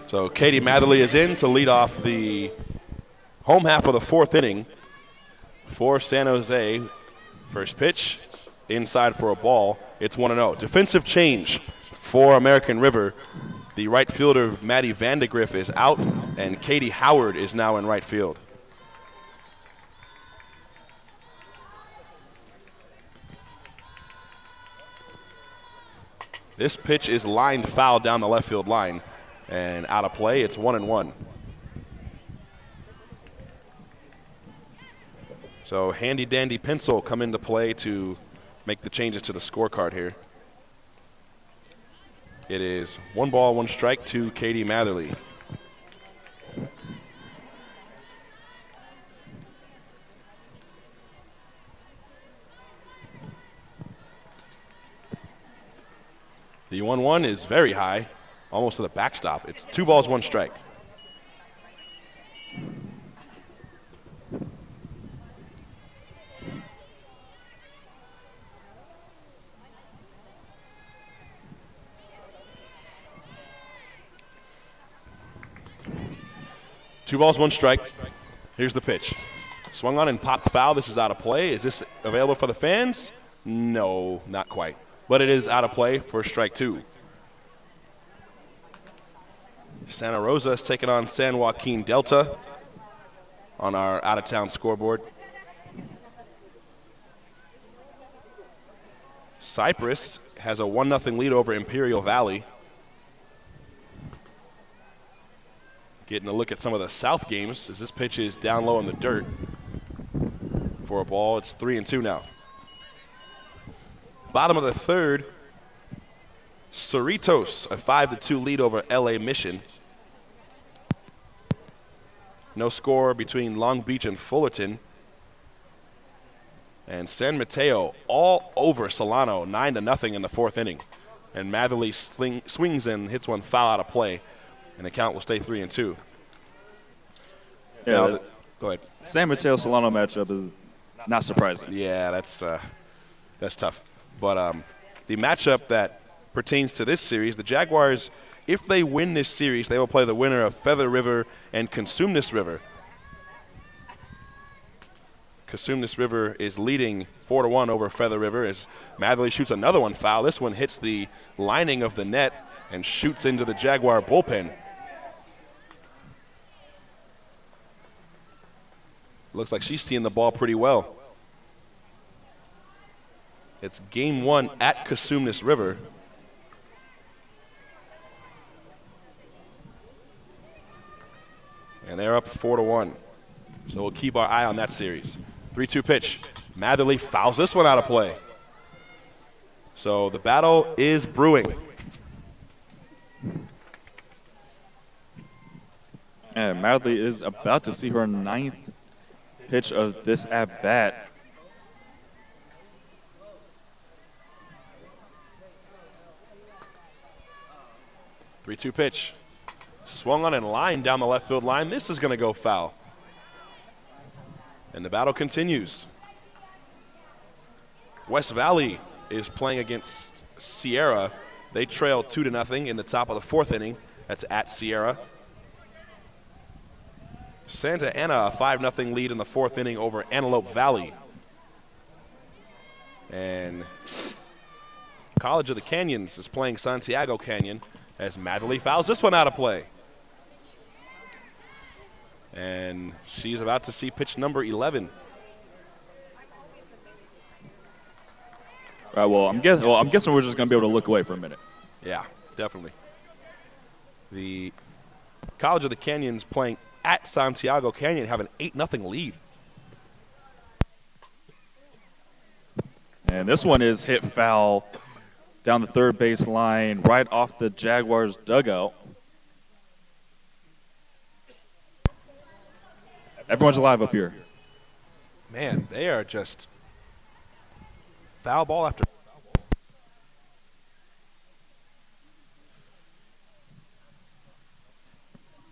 So Katie Matherly is in to lead off the home half of the fourth inning for San Jose. First pitch, inside for a ball. It's 1-0. Defensive change for American River. The right fielder, Maddie Vandegrift, is out, and Katie Howard is now in right field. This pitch is lined foul down the left field line. And out of play, it's 1-1. So handy dandy pencil come into play to make the changes to the scorecard here. It is 1 ball, 1 strike to Katie Matherly. The 1-1 is very high. Almost to the backstop. It's 2 balls, 1 strike. Two balls, 1 strike. Here's the pitch. Swung on and popped foul. This is out of play. Is this available for the fans? No, not quite. But it is out of play for strike 2. Santa Rosa is taking on San Joaquin Delta on our out-of-town scoreboard. Cypress has a 1-0 lead over Imperial Valley. Getting a look at some of the South games as this pitch is down low in the dirt for a ball. It's 3-2 now. Bottom of the third, Cerritos, a 5-2 lead over LA Mission. No score between Long Beach and Fullerton. And San Mateo all over Solano, 9-0 in the fourth inning. And Matherly swings and hits one foul out of play, and the count will stay 3-2. Yeah, now, go ahead. San Mateo Solano matchup is not surprising. Yeah, that's tough. But the matchup that pertains to this series, the Jaguars, if they win this series, they will play the winner of Feather River and Consumnes River. Cosumnes River is leading 4-1 over Feather River as Matherly shoots another one foul. This one hits the lining of the net and shoots into the Jaguar bullpen. Looks like she's seeing the ball pretty well. It's game 1 at Cosumnes River. And they're up 4-1. So we'll keep our eye on that series. 3-2 pitch. Matherly fouls this one out of play. So the battle is brewing. And Matherly is about to see her 9th pitch of this at-bat. Three-two pitch. Swung on and lined down the left field line. This is going to go foul. And the battle continues. West Valley is playing against Sierra. They trail 2-0 in the top of the 4th inning. That's at Sierra. Santa Ana, a 5-0 lead in the 4th inning over Antelope Valley. And College of the Canyons is playing Santiago Canyon as Matherly fouls this one out of play. And she's about to see pitch number 11. All right, well, I'm guessing we're just going to be able to look away for a minute. Yeah, definitely. The College of the Canyons playing at Santiago Canyon have an 8-0 lead. And this one is hit foul down the third base line right off the Jaguars dugout. Everyone's alive up here. Man, they are just foul ball after foul ball.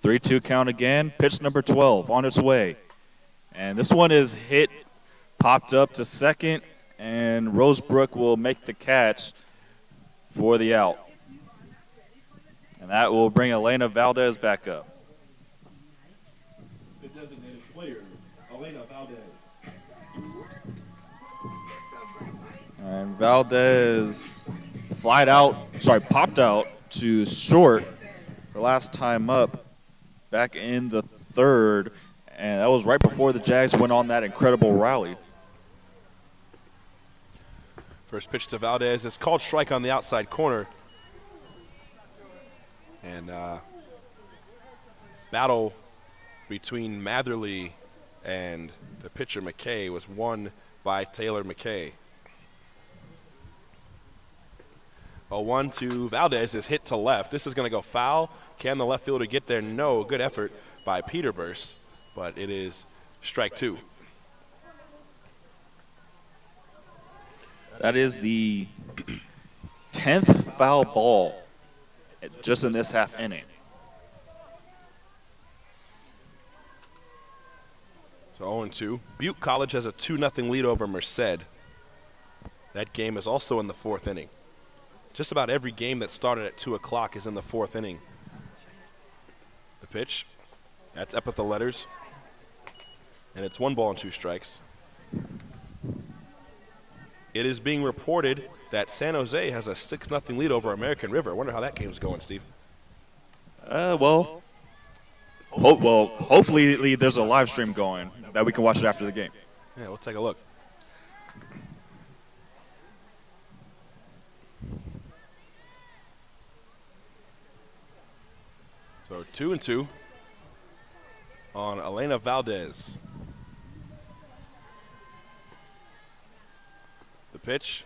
Three-two count again. Pitch number 12 on its way. And this one is hit, popped up to second, and Rosebrook will make the catch for the out. And that will bring Elena Valdez back up. The designated player, Elena Valdez. And Valdez popped out to short the last time up back in the 3rd. And that was right before the Jags went on that incredible rally. First pitch to Valdez. It's called strike on the outside corner. And battle between Matherly and the pitcher McKay was won by Taylor McKay. 0-1 to Valdez is hit to left. This is going to go foul. Can the left fielder get there? No. Good effort by Peterburs, but it is strike 2. That is the 10th foul ball just in this half inning. So 0-2. Butte College has a 2-0 lead over Merced. That game is also in the 4th inning. Just about every game that started at 2 o'clock is in the 4th inning. The pitch, that's up at the letters. And it's 1 ball and 2 strikes. It is being reported that San Jose has a 6-0 lead over American River. I wonder how that game's going, Steve. Hopefully there's a live stream going that we can watch it after the game. Yeah, we'll take a look. So 2-2 on Elena Valdez. The pitch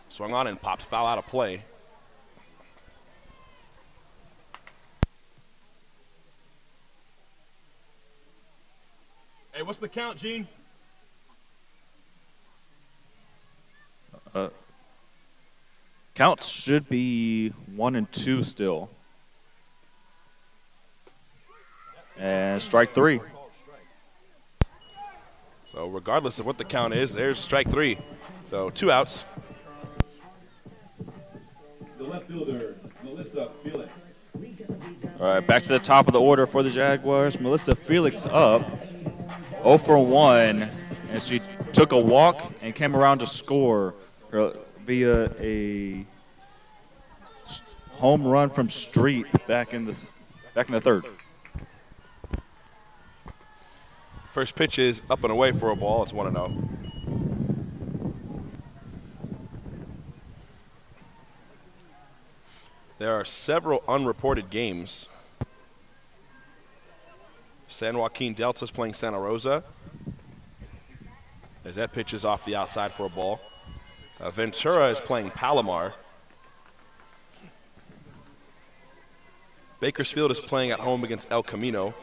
swung on and popped foul out of play. Hey, what's the count, Gene? Counts should be 1 and 2 still. And strike 3. So regardless of what the count is, there's strike 3. So 2 outs. The left fielder, Melissa Felix. All right, back to the top of the order for the Jaguars. Melissa Felix up 0 for 1. And she took a walk and came around to score via a home run from Street back in the third. First pitch is up and away for a ball. It's 1-0. There are several unreported games. San Joaquin Delta's playing Santa Rosa. As that pitch is off the outside for a ball. Ventura is playing Palomar. Bakersfield is playing at home against El Camino.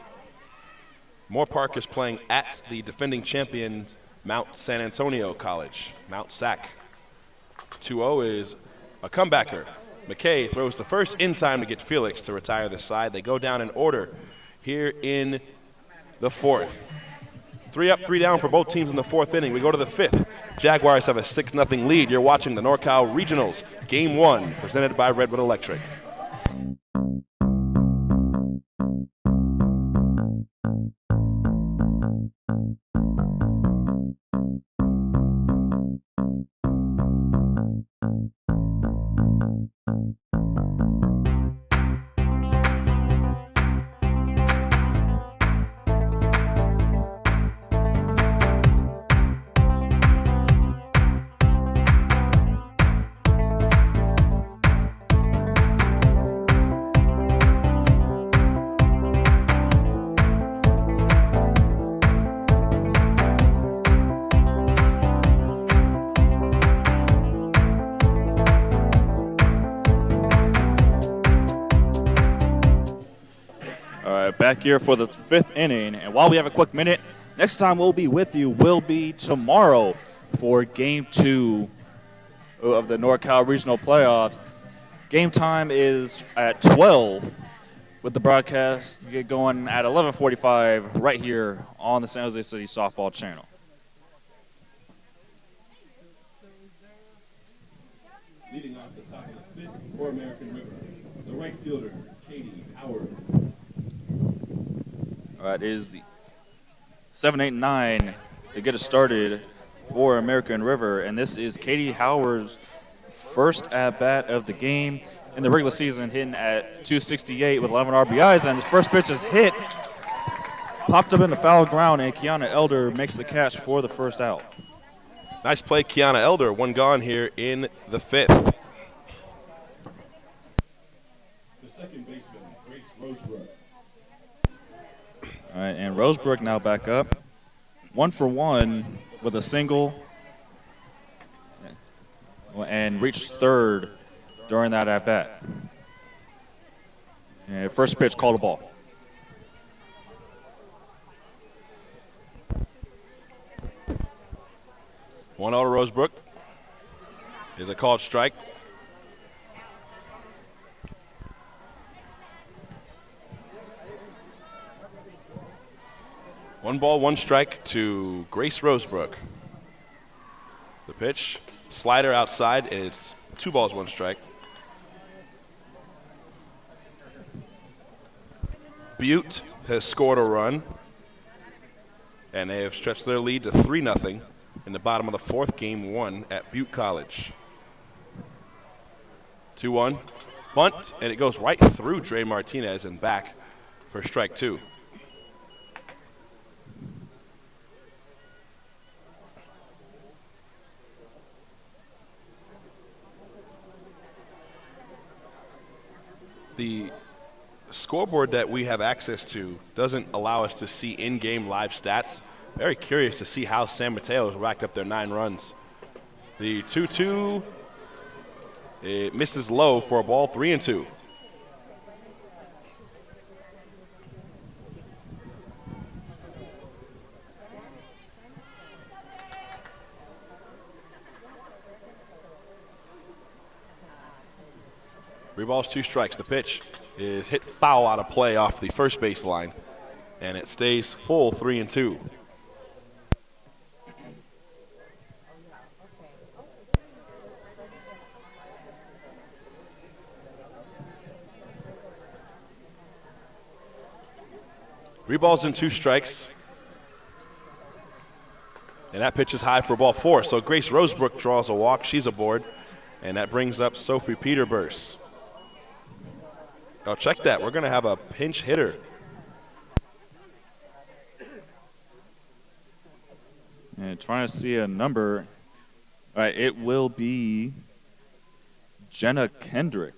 Moore Park is playing at the defending champions, Mount San Antonio College, Mount SAC. 2-0 is a comebacker. McKay throws the first in time to get Felix to retire the side. They go down in order here in the fourth. 3 up, 3 down for both teams in the fourth inning. We go to the fifth. Jaguars have a 6-0 lead. You're watching the NorCal Regionals, Game 1, presented by Redwood Electric. Back here for the fifth inning. And while we have a quick minute, next time we'll be with you will be tomorrow for Game 2 of the NorCal Regional Playoffs. Game time is at 12 with the broadcast get going at 11:45 right here on the San Jose City Softball Channel. Leading off the top of the fifth for American River, the right fielder, Katie Howard. All right, it is the 7-8-9 to get us started for American River, and this is Katie Howard's first at-bat of the game in the regular season, hitting at .268 with 11 RBIs, and the first pitch is hit, popped up in the foul ground, and Kiana Elder makes the catch for the first out. Nice play, Kiana Elder. One gone here in the fifth. The second baseman, Grace Rosebrook. All right, and Rosebrook now back up. 1 for 1 with a single and reached third during that at-bat. And first pitch called a ball. One out to Rosebrook. Is a called strike. One ball, one strike to Grace Rosebrook. The pitch, slider outside, and it's 2 balls, 1 strike. Butte has scored a run, and they have stretched their lead to 3-0 in the bottom of the fourth, Game 1 at Butte College. 2-1, bunt, and it goes right through Dre Martinez and back for strike 2. The scoreboard that we have access to doesn't allow us to see in-game live stats. Very curious to see how San Mateo has racked up their 9 runs. The 2-2, it misses low for a ball, 3-2. Three balls, 2 strikes. The pitch is hit foul out of play off the first base line, and it stays full, 3-2. Three balls and 2 strikes. And that pitch is high for ball 4. So Grace Rosebrook draws a walk. She's aboard. And that brings up Sophie Peterburs. Oh, check that. We're going to have a pinch hitter. And trying to see a number. All right, it will be Jenna Kendrick.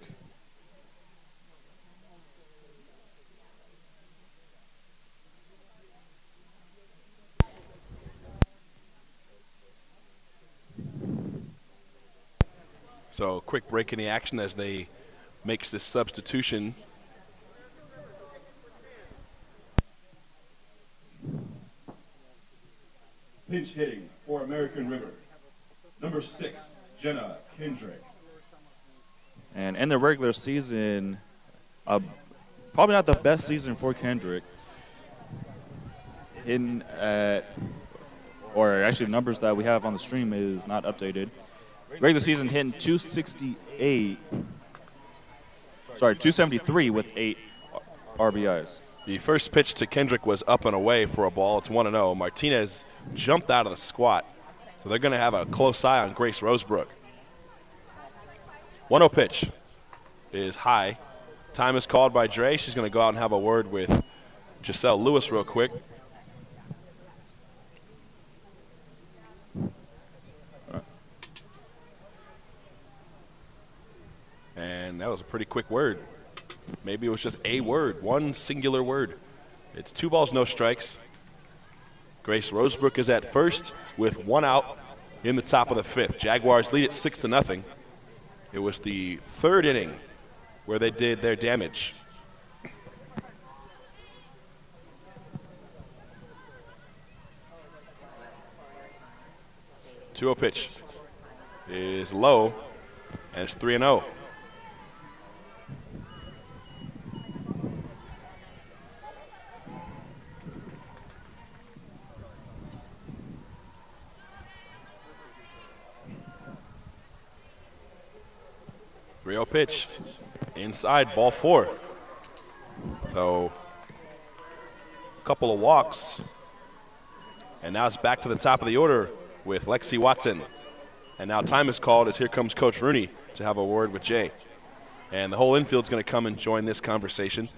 So quick break in the action as they makes this substitution. Pinch hitting for American River. Number 6, Jenna Kendrick. And in the regular season, probably not the best season for Kendrick. Hitting at, or actually the numbers that we have on the stream is not updated. Regular season hitting 273 with 8 RBIs. The first pitch to Kendrick was up and away for a ball. It's 1-0. Martinez jumped out of the squat. So they're going to have a close eye on Grace Rosebrook. 1-0 pitch is high. Time is called by Dre. She's going to go out and have a word with Giselle Lewis real quick. And that was a pretty quick word. Maybe it was just a word, one singular word. It's 2 balls, no strikes. Grace Rosebrook is at first with 1 out in the top of the 5th. Jaguars lead it 6-0. It was the 3rd inning where they did their damage. Two-0 pitch is low, and it's 3-0. Real pitch inside, ball 4. So a couple of walks, and now it's back to the top of the order with Lexi Watson. And now time is called as here comes Coach Rooney to have a word with Jay. And the whole infield's going to come and join this conversation.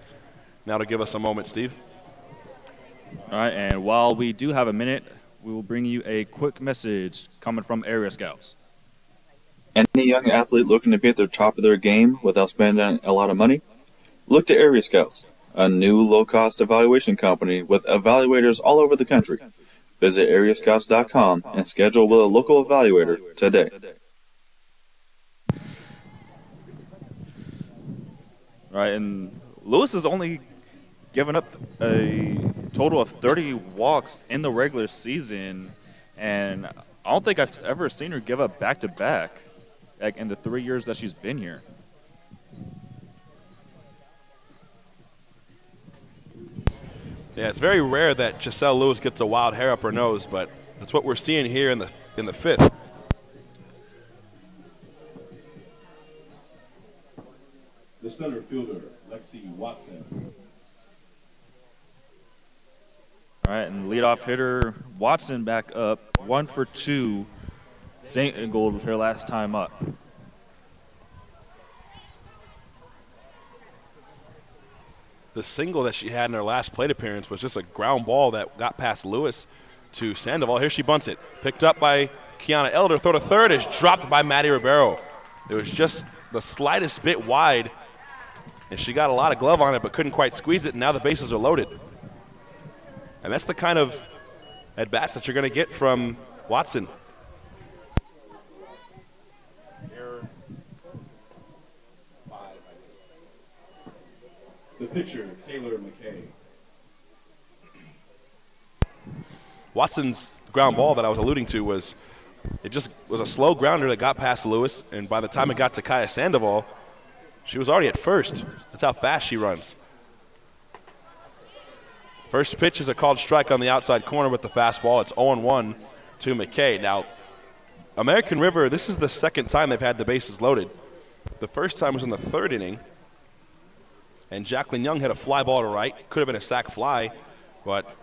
Now to give us a moment, Steve. All right, and while we do have a minute, we will bring you a quick message coming from Area Scouts. Any young athlete looking to be at the top of their game without spending a lot of money? Look to Area Scouts, a new low-cost evaluation company with evaluators all over the country. Visit areascouts.com and schedule with a local evaluator today. All right, and Lewis has only given up a total of 30 walks in the regular season, and I don't think I've ever seen her give up back-to-back. Like in the 3 years that she's been here. Yeah, it's very rare that Giselle Lewis gets a wild hair up her nose, but that's what we're seeing here in the 5th. The center fielder, Lexi Watson. All right, and leadoff hitter Watson back up, 1 for 2. Single her last time up. The single that she had in her last plate appearance was just a ground ball that got past Lewis to Sandoval. Here she bunts it. Picked up by Kiana Elder. Throw to third is dropped by Maddie Ribeiro. It was just the slightest bit wide, and she got a lot of glove on it but couldn't quite squeeze it, and now the bases are loaded. And that's the kind of at-bats that you're going to get from Watson. The pitcher, Taylor McKay. Watson's ground ball that I was alluding to was a slow grounder that got past Lewis, and by the time it got to Kaya Sandoval, she was already at first. That's how fast she runs. First pitch is a called strike on the outside corner with the fastball. It's 0-1 to McKay. Now, American River, this is the second time they've had the bases loaded. The first time was in the 3rd inning, and Jacqueline Young had a fly ball to right. Could have been a sac fly, but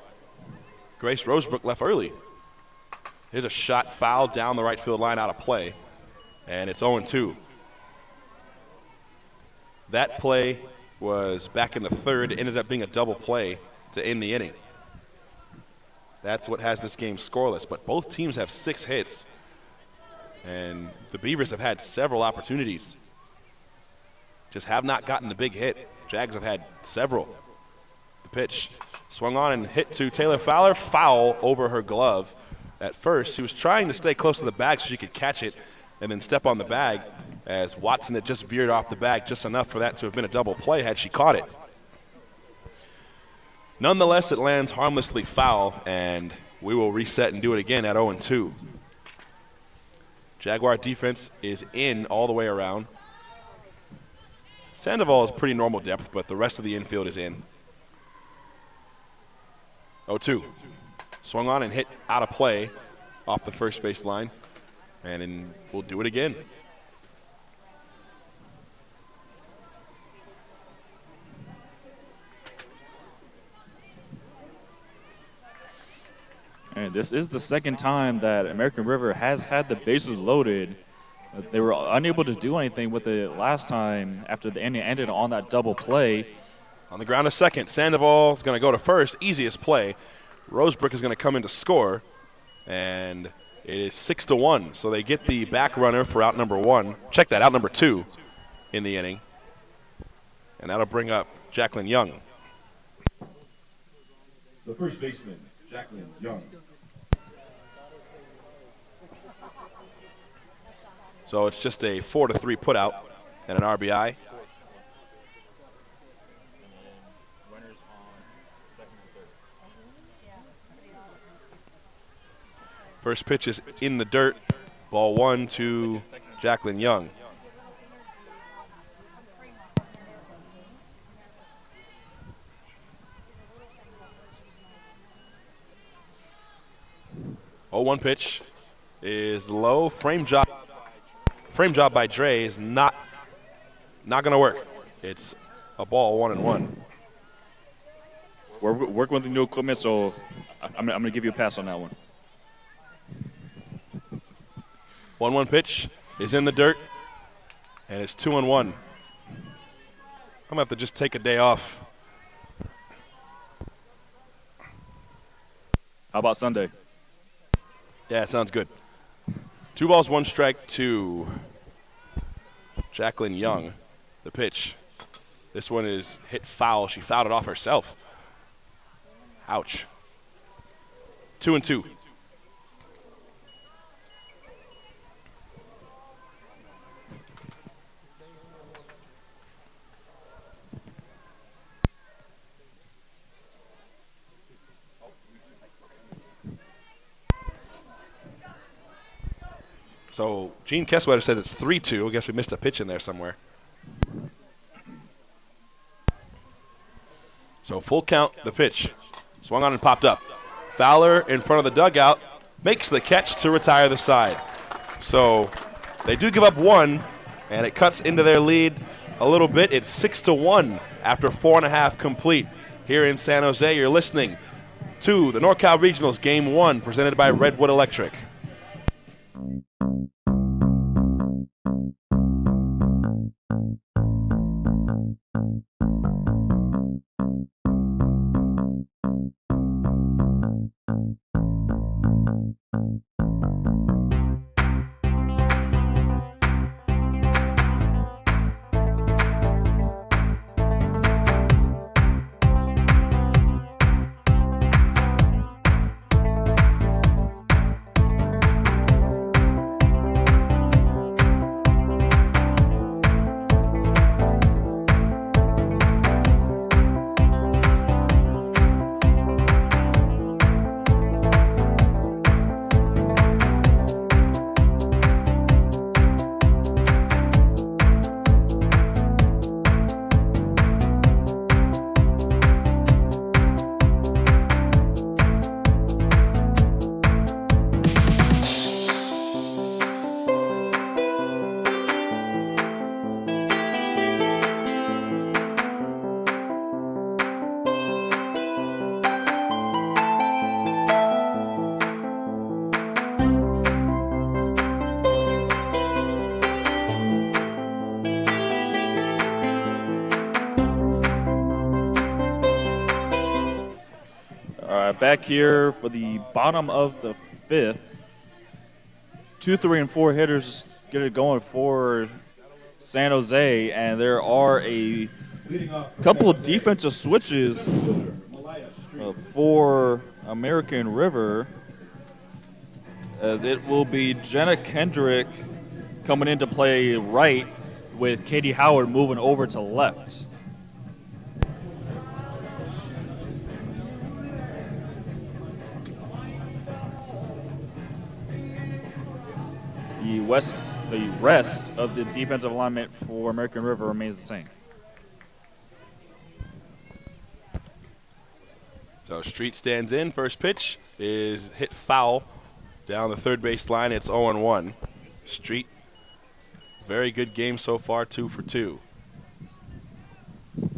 Grace Rosebrook left early. Here's a shot foul down the right field line out of play, and it's 0-2. That play was back in the third. It ended up being a double play to end the inning. That's what has this game scoreless, but both teams have 6 hits, and the Beavers have had several opportunities. Just have not gotten the big hit. Jags have had several. The pitch swung on and hit to Taylor Fowler. Foul over her glove. At first, she was trying to stay close to the bag so she could catch it and then step on the bag, as Watson had just veered off the bag just enough for that to have been a double play had she caught it. Nonetheless, it lands harmlessly foul, and we will reset and do it again at 0-2. Jaguar defense is in all the way around. Sandoval is pretty normal depth, but the rest of the infield is in. 0-2. Swung on and hit out of play off the first base line. And then we'll do it again. And this is the second time that American River has had the bases loaded. They were unable to do anything with it last time after the inning ended on that double play. On the ground, a second. Sandoval is going to go to first. Easiest play. Rosebrook is going to come in to score, and it is 6-1. So they get the back runner for out number 1. Check that, out number 2 in the inning. And that'll bring up Jacqueline Young. The first baseman, Jacqueline Young. So it's just a 4-3 putout and an RBI. First pitch is in the dirt. Ball 1 to Jacqueline Young. Oh, 1 pitch is low. Frame job by Dre is not going to work. It's a ball, 1-1. We're working with the new equipment, so I'm going to give you a pass on that one. 1-1 pitch is in the dirt, and it's 2-1. I'm going to have to just take a day off. How about Sunday? Yeah, sounds good. 2 balls, 1 strike to Jacqueline Young. The pitch. This one is hit foul. She fouled it off herself. Ouch. 2-2. So Gene Kesswetter says it's 3-2. I guess we missed a pitch in there somewhere. So full count, the pitch. Swung on and popped up. Fowler in front of the dugout makes the catch to retire the side. So they do give up 1, and it cuts into their lead a little bit. It's 6-1 after 4.5 complete here in San Jose. You're listening to the NorCal Regionals Game 1 presented by Redwood Electric. back here for the bottom of the fifth. 2, 3, and 4 hitters get it going for San Jose, and there are a couple of defensive switches for American River. As it will be Jenna Kendrick coming into play right, with Katie Howard moving over to left. The rest of the defensive alignment for American River remains the same. So Street stands in. First pitch is hit foul down the third base line. It's 0-1. Street, very good game so far, 2 for 2.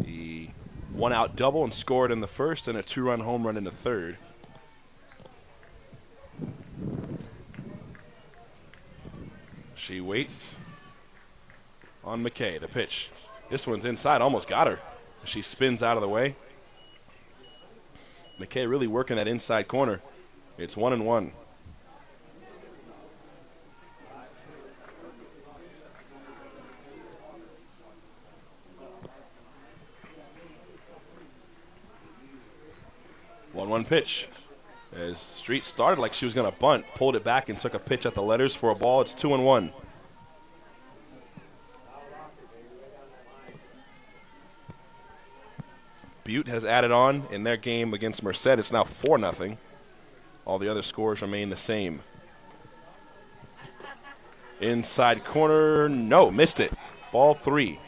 He one out double and scored in the first, and a 2-run home run in the third. She waits on McKay. The pitch. This one's inside, almost got her. She spins out of the way. McKay really working that inside corner. It's 1-1. One pitch. As Street started like she was going to bunt, pulled it back and took a pitch at the letters for a ball. It's 2-1. Butte has added on in their game against Merced. It's now 4-0. All the other scores remain the same. Inside corner, no, missed it. Ball 3.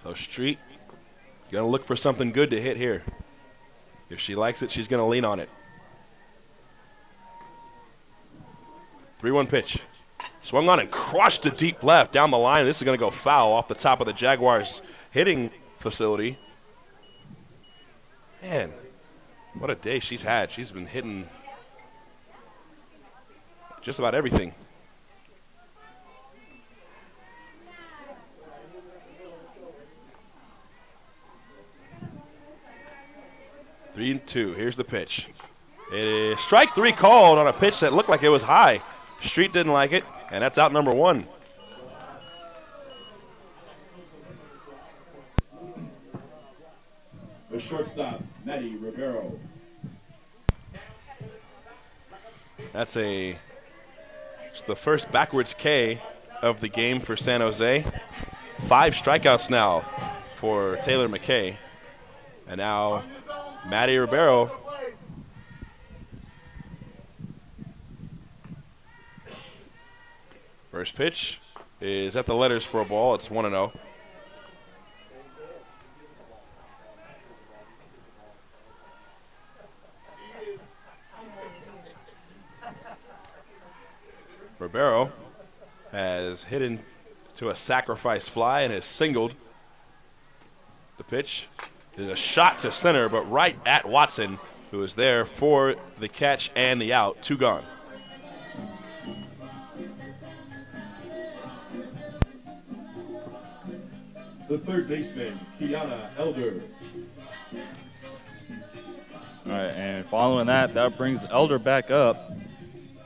So Street is going to look for something good to hit here. If she likes it, she's going to lean on it. 3-1 pitch. Swung on and crushed to deep left down the line. This is going to go foul off the top of the Jaguars hitting facility. Man, what a day she's had. She's been hitting just about everything. Three and 2. Here's the pitch. It is strike 3 called on a pitch that looked like it was high. Street didn't like it, and that's out number 1. The shortstop, Maddie Rivero. It's the first backwards K of the game for San Jose. 5 strikeouts now for Taylor McKay. And now Maddie Ribeiro. First pitch is at the letters for a ball. It's 1-0. Ribeiro has hit into a sacrifice fly and has singled. The pitch is a shot to center, but right at Watson, who is there for the catch and the out. 2 gone. The third baseman, Kiana Elder. All right, and following that brings Elder back up.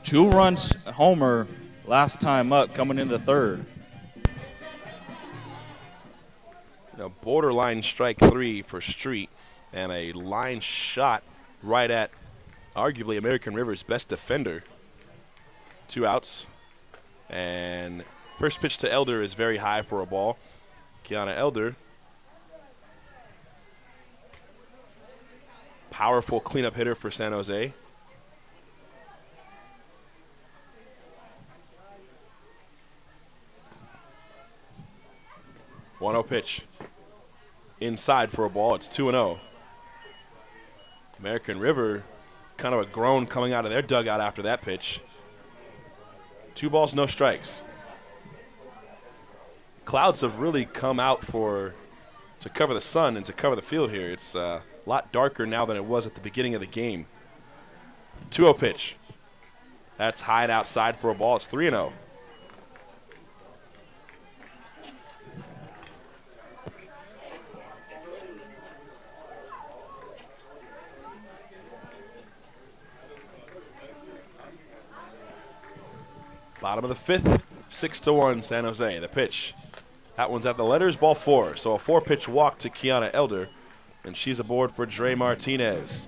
2 runs homer last time up, coming in the third. A borderline strike 3 for Street, and a line shot right at arguably American River's best defender. 2 outs. And first pitch to Elder is very high for a ball. Kiana Elder. Powerful cleanup hitter for San Jose. One-0 pitch. Inside for a ball. It's 2-0. American River, kind of a groan coming out of their dugout after that pitch. 2 balls, no strikes. Clouds have really come out to cover the sun and to cover the field here. It's a lot darker now than it was at the beginning of the game. 2-0 pitch. That's high and outside for a ball. It's 3-0. Bottom of the fifth, 6-1 San Jose. The pitch. That one's at the letters, ball 4. So a 4-pitch walk to Kiana Elder, and she's aboard for Dre Martinez.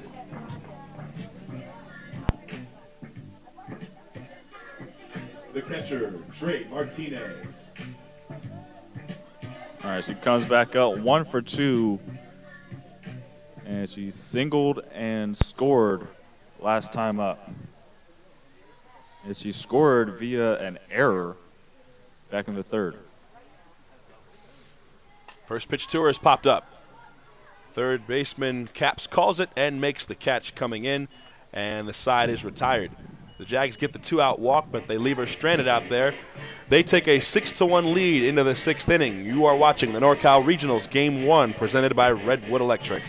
The catcher, Dre Martinez. All right, she comes back up 1 for 2. And she singled and scored last time up. And she scored via an error back in the third. First pitch to her has popped up. Third baseman Caps calls it and makes the catch coming in, and the side is retired. The Jags get the 2-out walk, but they leave her stranded out there. They take a 6-1 lead into the 6th inning. You are watching the NorCal Regionals Game 1 presented by Redwood Electric.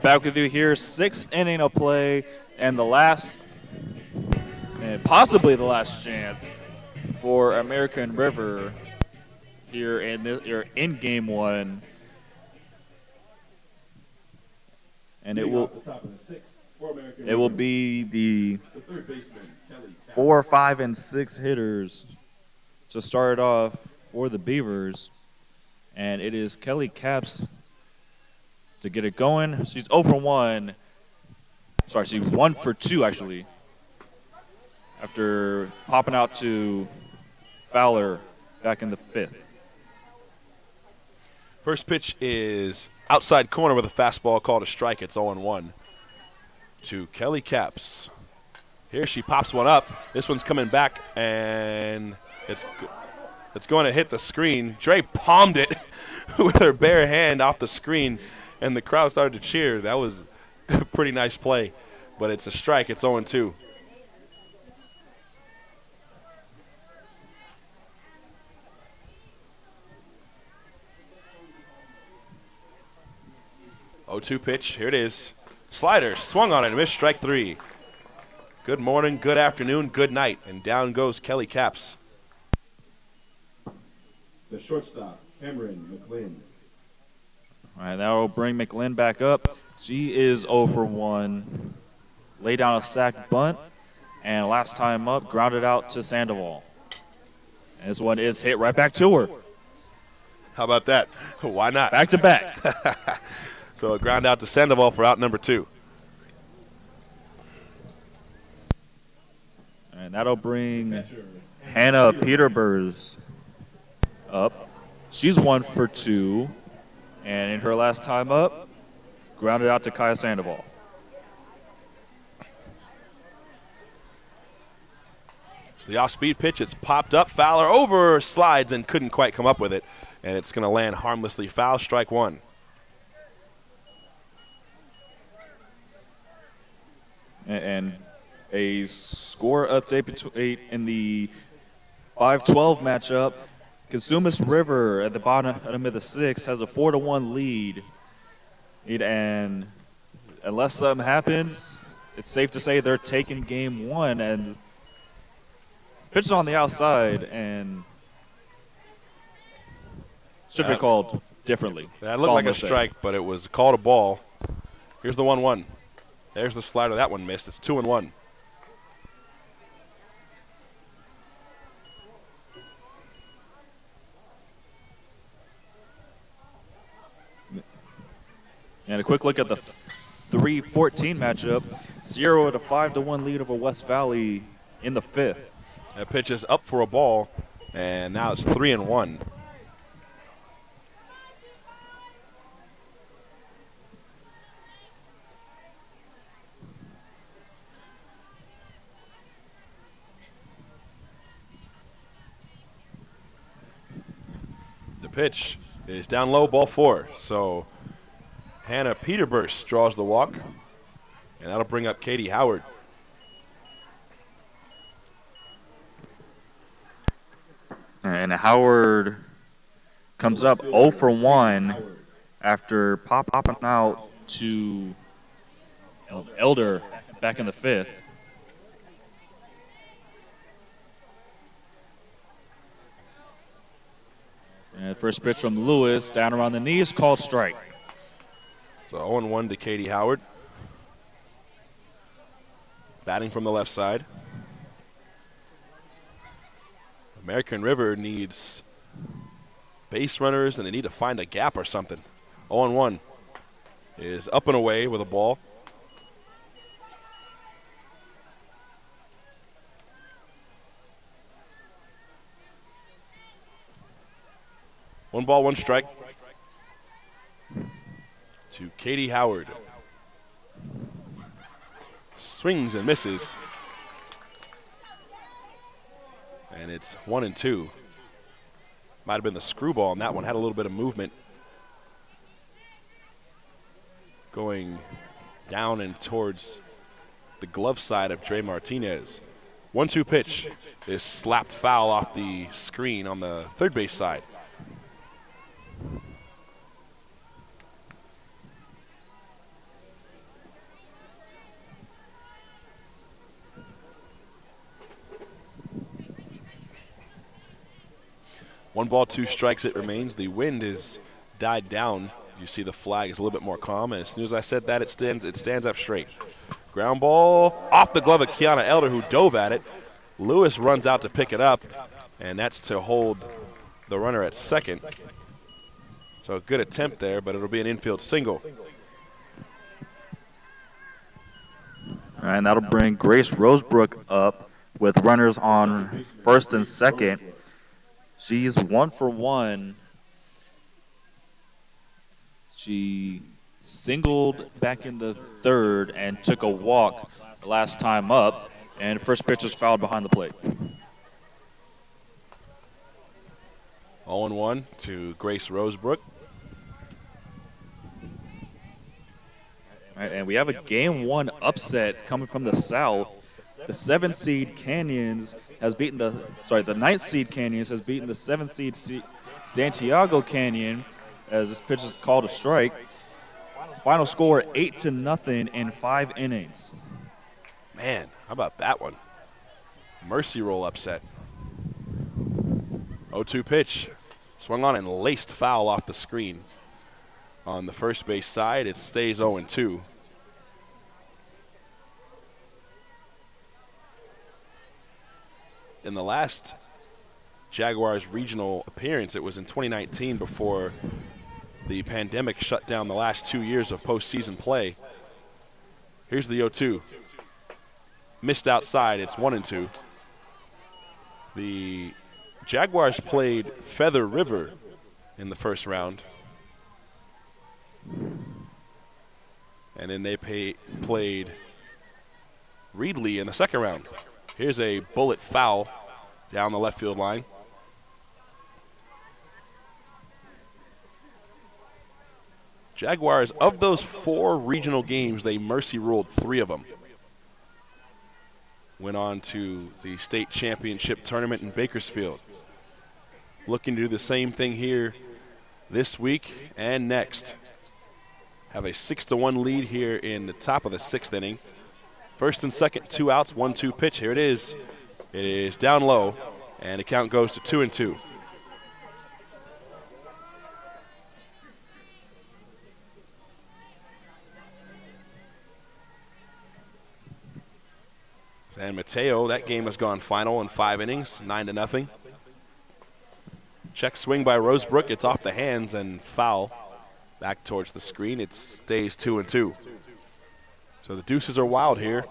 Back with you here, 6th inning of play, and the last, and possibly the last chance for American River here in Game 1. And it will be the 4, 5, and 6 hitters to start off for the Beavers, and it is Kelly Caps to get it going. She's 0 for 1. Sorry, she was 1 for 2 actually, after popping out to Fowler back in the 5th. First pitch is outside corner with a fastball called a strike. It's 0-1 to Kelly Caps. Here she pops one up. This one's coming back, and it's going to hit the screen. Dre palmed it with her bare hand off the screen, and the crowd started to cheer. That was a pretty nice play, but it's a strike. It's 0-2. Oh-2 pitch. Here it is. Slider swung on it and missed, strike 3. Good morning, good afternoon, good night, and down goes Kelly Caps. The shortstop, Cameron McLean. All right, that will bring McLean back up. She is 0 for 1. Lay down a sack bunt, and last time up, grounded out to Sandoval. And this one is hit right back to her. How about that? Why not? Back to back. So a ground out to Sandoval for out number 2. And that'll bring Hannah Peterbers up. She's 1 for 2. And in her last time up, grounded out to Kaya Sandoval. It's the off-speed pitch. It's popped up. Fowler over slides and couldn't quite come up with it. And it's going to land harmlessly foul, strike 1. And a score update in the 5-12 matchup. Consumas River at the bottom of the 6th has a 4-1 lead. And unless something happens, it's safe to say they're taking Game 1. And it's pitched on the outside and should be called differently. That looked like a strike, but it was called a ball. Here's the 1-1. There's the slider. That one missed. It's 2-1. And a quick look at the 3-14 matchup. Sierra with a 5-1 lead over West Valley in the 5th. That pitch is up for a ball, and now it's 3-1. The pitch is down low, ball 4. So Hannah Peterburst draws the walk, and that'll bring up Katie Howard. And Howard comes up 0 for 1 after popping out to Elder back in the 5th. And first pitch from Lewis, down around the knees, called strike. So 0-1 to Katie Howard. Batting from the left side. American River needs base runners, and they need to find a gap or something. 0-1 is up and away with a ball. One ball, one strike to Katie Howard. Swings and misses. And it's 1-2. Might have been the screwball on that one. Had a little bit of movement going down and towards the glove side of Dre Martinez. 1-2 pitch is slapped foul off the screen on the third base side. One ball, two strikes it remains. The wind has died down. You see the flag is a little bit more calm, and as soon as I said that, it stands up straight. Ground ball off the glove of Kiana Elder, who dove at it. Lewis runs out to pick it up, and that's to hold the runner at second. So a good attempt there, but it'll be an infield single. All right, and that'll bring Grace Rosebrook up with runners on first and second. She's 1 for 1. She singled back in the third and took a walk the last time up, and first pitch was fouled behind the plate. 0-1 to Grace Rosebrook. All right, and we have a game 1 upset coming from the south. The 7th seed Canyons has beaten the 9th seed Canyons has beaten the 7th seed Santiago Canyon, as this pitch is called a strike. Final score 8-0 in 5 innings. Man, how about that one? Mercy roll upset. 0-2 pitch. Swung on and laced foul off the screen. On the first base side, it stays 0-2. In the last Jaguars regional appearance, it was in 2019 before the pandemic shut down the last 2 years of postseason play. Here's the 0-2. Missed outside, it's 1-2. The Jaguars played Feather River in the first round. And then they played Reedley in the second round. Here's a bullet foul down the left field line. Jaguars, of those 4 regional games, they mercy ruled 3 of them. Went on to the state championship tournament in Bakersfield. Looking to do the same thing here this week and next. Have a 6-1 lead here in the top of the 6th inning. First and second, 2 outs, 1-2 pitch. Here it is. It is down low, and the count goes to 2-2. San Mateo, that game has gone final in 5 innings, 9-0. Check swing by Rosebrook. It's off the hands and foul. Back towards the screen. It stays 2-2. So the deuces are wild here.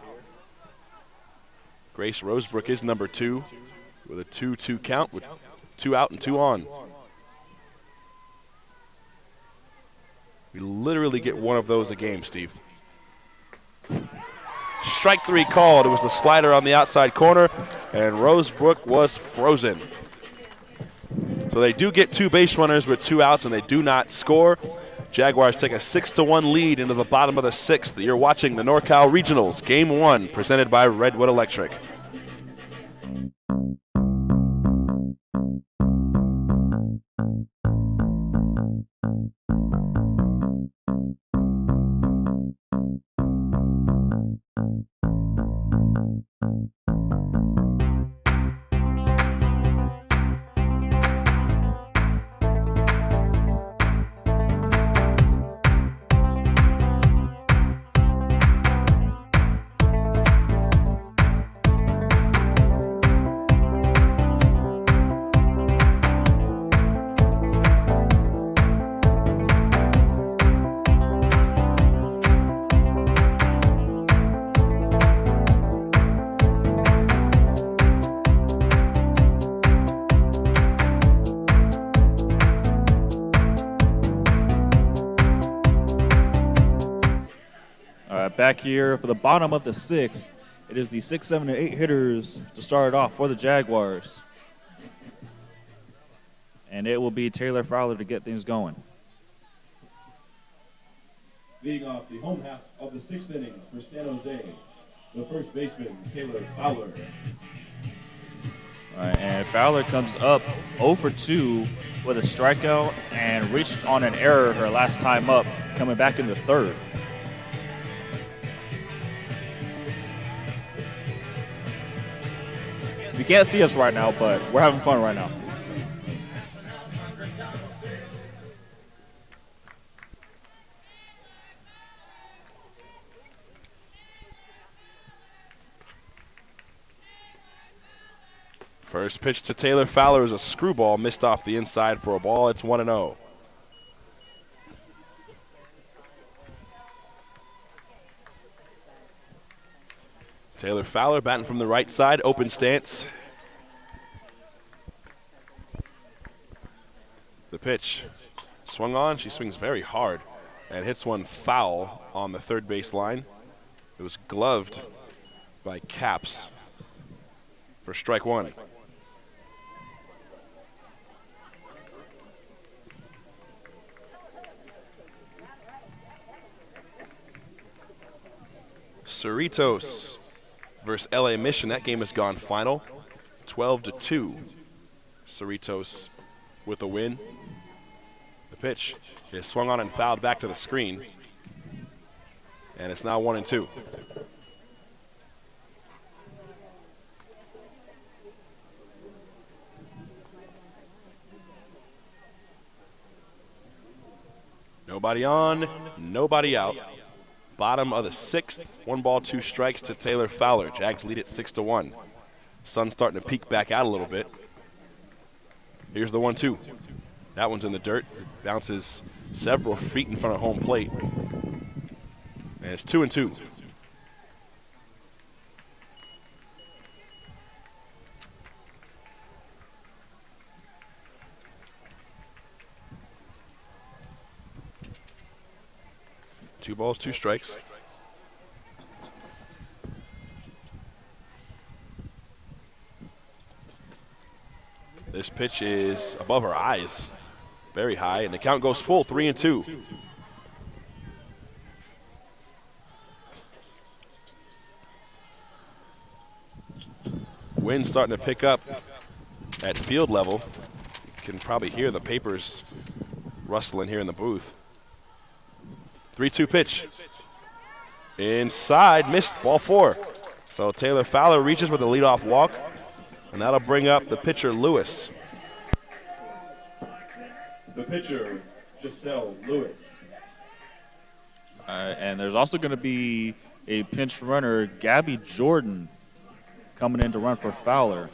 Grace Rosebrook is number 2 with a 2-2 count with 2 out and 2 on. We literally get one of those a game, Steve. Strike 3 called. It was the slider on the outside corner, and Rosebrook was frozen. So they do get 2 base runners with 2 outs, and they do not score. Jaguars take a 6-1 lead into the bottom of the 6th. You're watching the NorCal Regionals, Game 1, presented by Redwood Electric. Back here for the bottom of the 6th, it is the 6, 7, and 8 hitters to start it off for the Jaguars. And it will be Taylor Fowler to get things going. Leading off the home half of the 6th inning for San Jose, the first baseman, Taylor Fowler. All right, and Fowler comes up 0 for 2 with a strikeout and reached on an error her last time up, coming back in the 3rd. You can't see us right now, but we're having fun right now. First pitch to Taylor Fowler is a screwball, missed off the inside for a ball. It's 1-0. Taylor Fowler batting from the right side, open stance. The pitch swung on. She swings very hard and hits one foul on the third base line. It was gloved by Caps for strike 1. Cerritos versus LA Mission. That game has gone final, 12-2. Cerritos with a win. The pitch is swung on and fouled back to the screen, and it's now 1-2. Nobody on, nobody out. Bottom of the 6th, 1 ball, 2 strikes to Taylor Fowler. Jags lead it 6-1. Sun's starting to peek back out a little bit. Here's the 1-2. That one's in the dirt. It bounces several feet in front of home plate. And it's 2-2. Two balls, 2 strikes. This pitch is above her eyes, very high, and the count goes full, 3-2. Wind starting to pick up at field level. You can probably hear the papers rustling here in the booth. 3-2 pitch. Inside, missed, ball 4. So Taylor Fowler reaches with a leadoff walk, and that'll bring up the pitcher, Lewis. The pitcher, Giselle Lewis. And there's also going to be a pinch runner, Gabby Jordan, coming in to run for Fowler.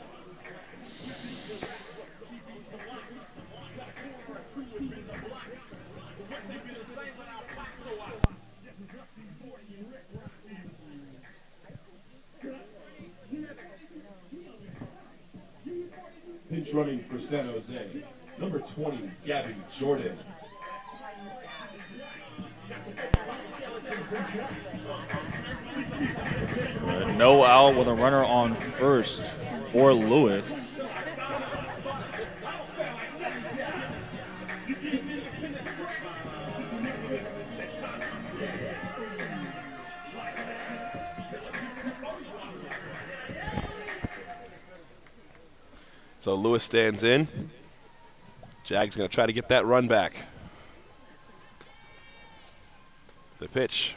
for San Jose, number 20, Gabby Jordan. No out with a runner on first for Lewis. So Lewis stands in. Jags going to try to get that run back. The pitch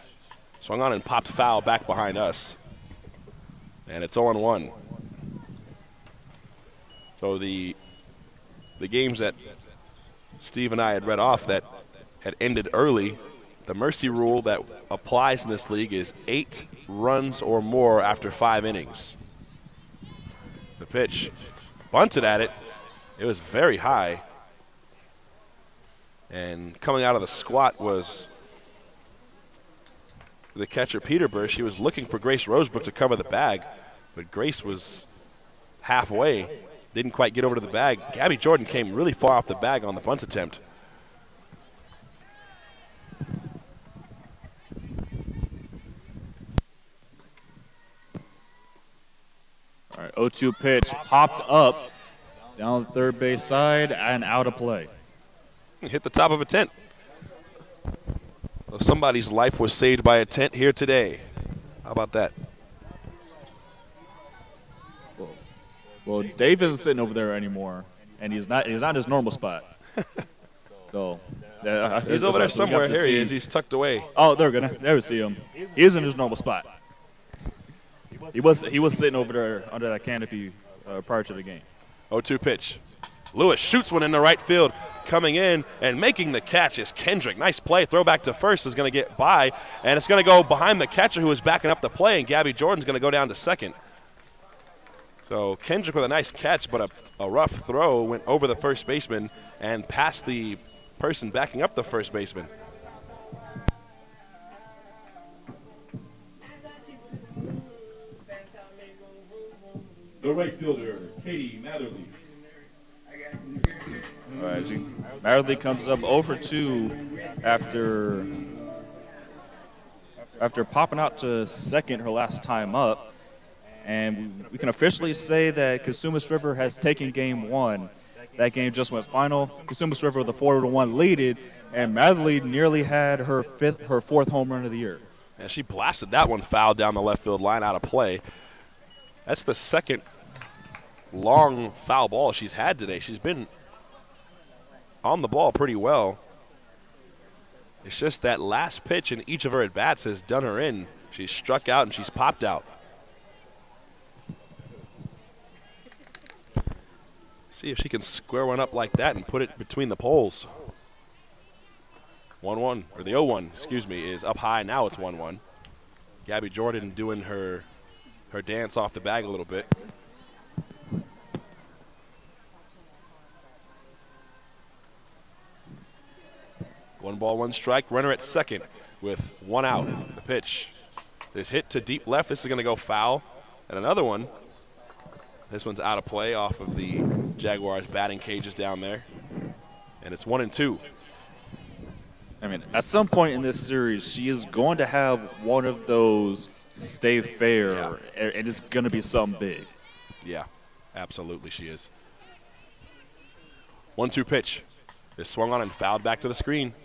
swung on and popped foul back behind us. And it's 0-1. So the games that Steve and I had read off that had ended early, the mercy rule that applies in this league is 8 runs or more after 5 innings. The pitch bunted at it. It was very high. And coming out of the squat was the catcher, Peter Burr. She was looking for Grace Rosebrook to cover the bag, but Grace was halfway, didn't quite get over to the bag. Gabby Jordan came really far off the bag on the bunt attempt. All right, 0-2 pitch popped up down the third base side and out of play. Hit the top of a tent. Well, somebody's life was saved by a tent here today. How about that? Well, Dave isn't sitting over there anymore, and he's not in his normal spot. So he's over there somewhere. Here he is. He's tucked away. Oh, there we see him. He is in his normal spot. He was sitting over there under that canopy prior to the game. 0-2 pitch. Lewis shoots one in the right field. Coming in and making the catch is Kendrick. Nice play. Throw back to first is going to get by, and it's going to go behind the catcher who is backing up the play, and Gabby Jordan's going to go down to second. So Kendrick with a nice catch, but a rough throw went over the first baseman and past the person backing up the first baseman. The right fielder, Katie Matherly. All right, Matherly comes up 0-2 after popping out to second her last time up. And we can officially say that Cosumnes River has taken game 1. That game just went final. Cosumnes River with a 4-1 lead, and Matherly nearly had her 4th home run of the year. And she blasted that one foul down the left field line out of play. That's the second long foul ball she's had today. She's been on the ball pretty well. It's just that last pitch in each of her at-bats has done her in. She's struck out and she's popped out. See if she can square one up like that and put it between the poles. 1-1, or the 0-1, excuse me, is up high. Now it's 1-1. Gabby Jordan doing her dance off the bag a little bit. One ball, one strike. Runner at second with 1 out. The pitch is hit to deep left. This is going to go foul. And another one. This one's out of play off of the Jaguars batting cages down there. And it's 1-2. I mean, at some point in this series, she is going to have one of those stay fair, and it's going to be something big. Yeah, absolutely she is. 1-2 pitch is swung on and fouled back to the screen.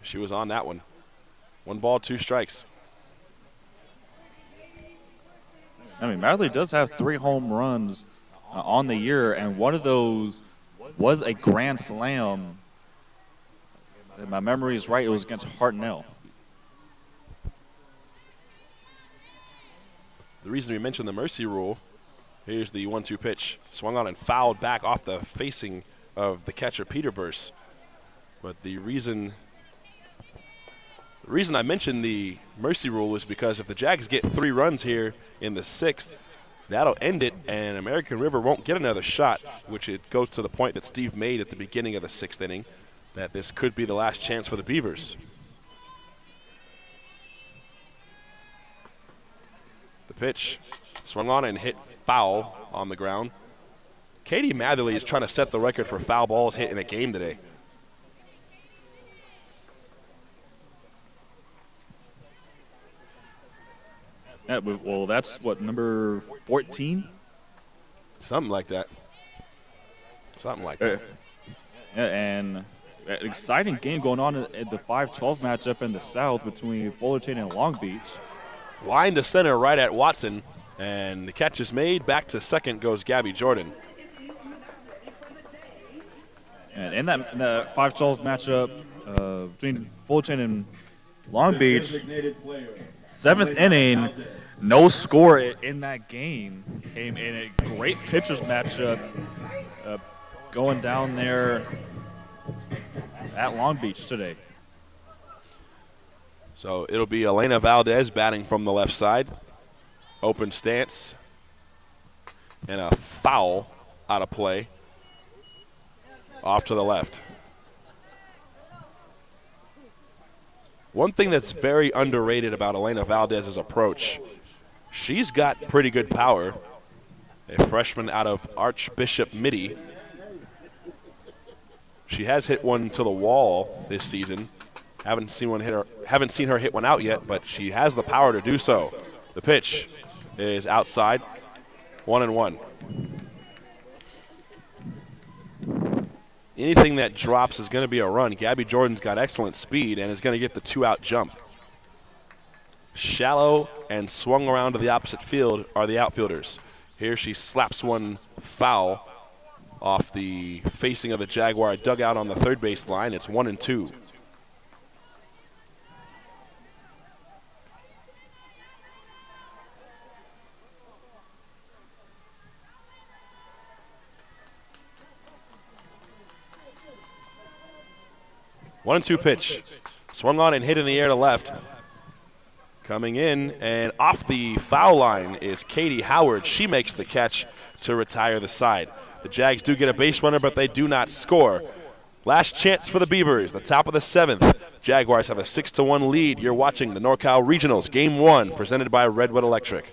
She was on that one. 1 ball, 2 strikes. I mean, Matherly does have 3 home runs on the year, and one of those was a grand slam. If my memory is right, it was against Hartnell. The reason we mentioned the mercy rule, here's the 1-2 pitch. Swung on and fouled back off the facing of the catcher, Peter Burse. But the reason I mentioned the mercy rule is because if the Jags get 3 runs here in the 6th, that'll end it, and American River won't get another shot, which it goes to the point that Steve made at the beginning of the 6th inning, that this could be the last chance for the Beavers. The pitch swung on and hit foul on the ground. Katie Matherly is trying to set the record for foul balls hit in a game today. Yeah, well, that's what, number 14? Something like that. Something like that. Yeah, and an exciting game going on at the 5-12 matchup in the South between Fullerton and Long Beach. Line to center right at Watson, and the catch is made. Back to second goes Gabby Jordan. And in that 5-12 matchup between Fullerton and Long Beach, 7th inning, no score in that game. Came in a great pitchers matchup going down there at Long Beach today. So it'll be Elena Valdez batting from the left side. Open stance. And a foul out of play. Off to the left. One thing that's very underrated about Elena Valdez's approach, she's got pretty good power. A freshman out of Archbishop Mitty. She has hit one to the wall this season. Haven't seen her hit one out yet, but she has the power to do so. The pitch is outside, 1-1. Anything that drops is going to be a run. Gabby Jordan's got excellent speed and is going to get the 2-out jump. Shallow and swung around to the opposite field are the outfielders. Here she slaps one foul off the facing of the Jaguar dugout on the third base line. It's 1-2. One and two pitch. Swung on and hit in the air to left. Coming in and off the foul line is Katie Howard. She makes the catch to retire the side. The Jags do get a base runner, but they do not score. Last chance for the Beavers, the top of the 7th. Jaguars have a 6-1 lead. You're watching the NorCal Regionals, Game 1, presented by Redwood Electric.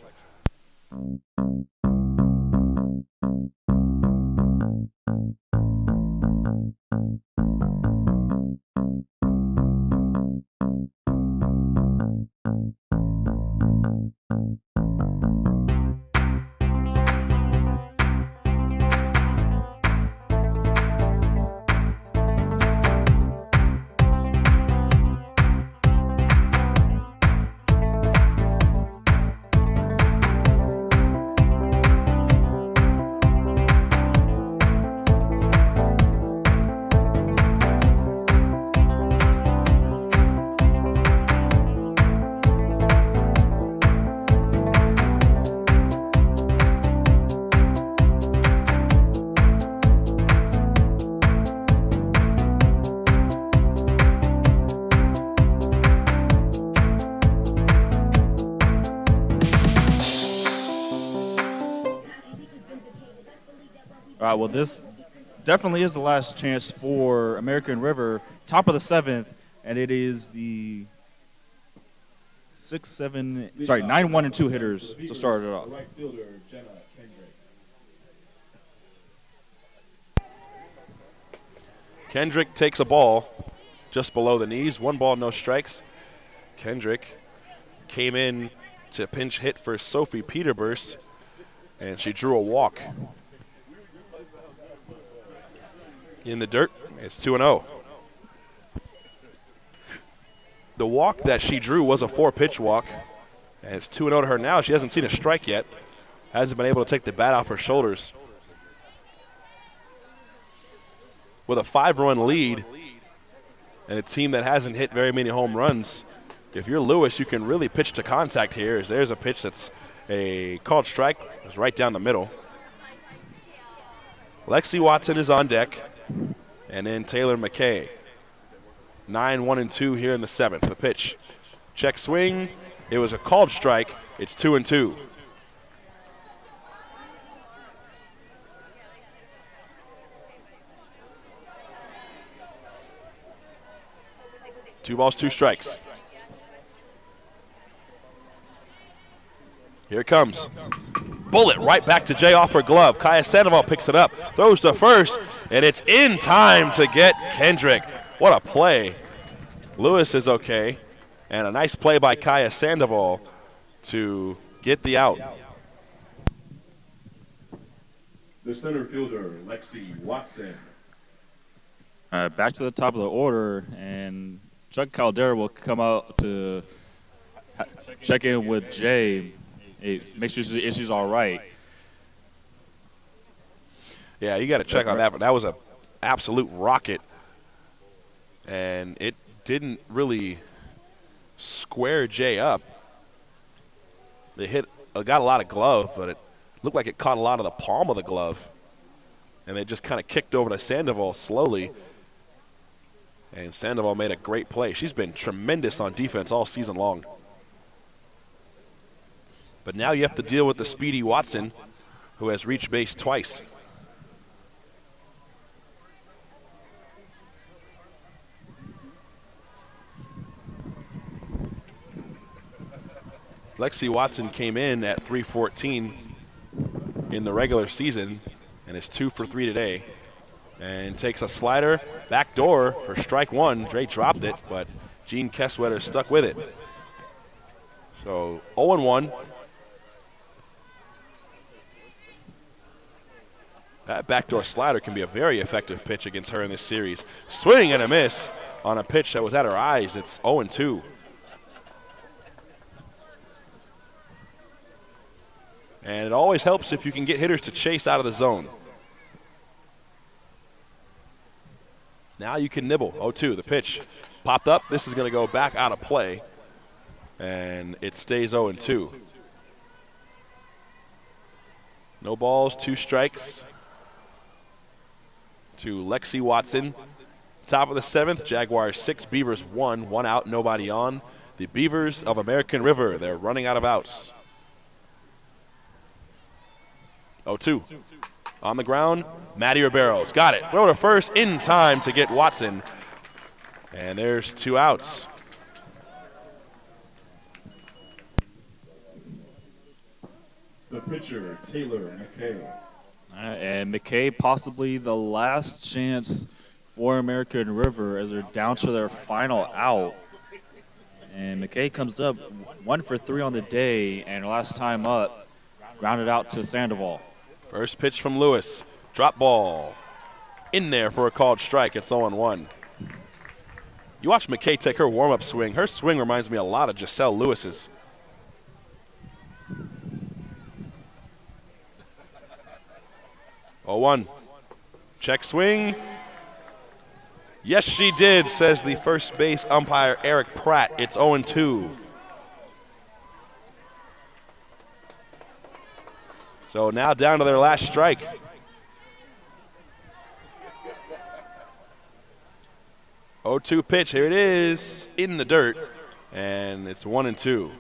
All right, well, this definitely is the last chance for American River, top of the 7th, and it is the 9, 1, and 2 hitters to start it off. Right fielder, Jenna Kendrick. Kendrick takes a ball just below the knees. 1 ball, no strikes. Kendrick came in to pinch hit for Sophie Peterburs, and she drew a walk. In the dirt, it's 2-0. The walk that she drew was a 4-pitch walk, and it's 2-0 to her now. She hasn't seen a strike yet. Hasn't been able to take the bat off her shoulders. With a 5-run lead and a team that hasn't hit very many home runs, if you're Lewis, you can really pitch to contact here. There's a pitch that's a called strike. It's right down the middle. Lexi Watson is on deck. And then Taylor McKay. 9, 1, and 2 here in the 7th. The pitch. Check swing. It was a called strike. It's 2-2. Two balls, 2 strikes. Here it comes. bullet right back to Jay off her glove. Kaya Sandoval picks it up, throws to first, and it's in time to get Kendrick. What a play. Lewis is okay, and a nice play by Kaya Sandoval to get the out. The center fielder, Lexi Watson. Back to the top of the order, and Chuck Caldera will come out to check in with Jay, make sure she's all right. Yeah, you got to check on that, but that was an absolute rocket, and it didn't really square Jay up. They got a lot of glove, but it looked like it caught a lot of the palm of the glove, and they just kind of kicked over to Sandoval slowly. And Sandoval made a great play. She's been tremendous on defense all season long. But now you have to deal with the speedy Watson, who has reached base twice. Lexi Watson came in at 314 in the regular season and is 2 for 3 today. And takes a slider, back door for strike one. Dre dropped it, but Gene Kesswetter stuck with it. So 0-1. That backdoor slider can be a very effective pitch against her in this series. Swing and a miss on a pitch that was at her eyes. It's 0-2. And it always helps if you can get hitters to chase out of the zone. Now you can nibble. 0-2, the pitch popped up. This is going to go back out of play, and it stays 0-2. No balls, 2 strikes to Lexi Watson. Top of the 7th, Jaguars 6, Beavers 1, 1 out, nobody on. The Beavers of American River, they're running out of outs. 0-2. On the ground, Maddie Ribeiro's got it. Throw to first in time to get Watson. And there's 2 outs. The pitcher, Taylor McKay. And McKay possibly the last chance for American River as they're down to their final out. And McKay comes up 1 for 3 on the day, and last time up, grounded out to Sandoval. First pitch from Lewis. Drop ball. In there for a called strike. It's 0-1. You watch McKay take her warm-up swing. Her swing reminds me a lot of Giselle Lewis's. Oh, 1. Check swing. Yes, she did, says the first base umpire, Eric Pratt. It's 0-2. So now down to their last strike. Oh, 2 pitch. Here it is in the dirt, and it's 1-2.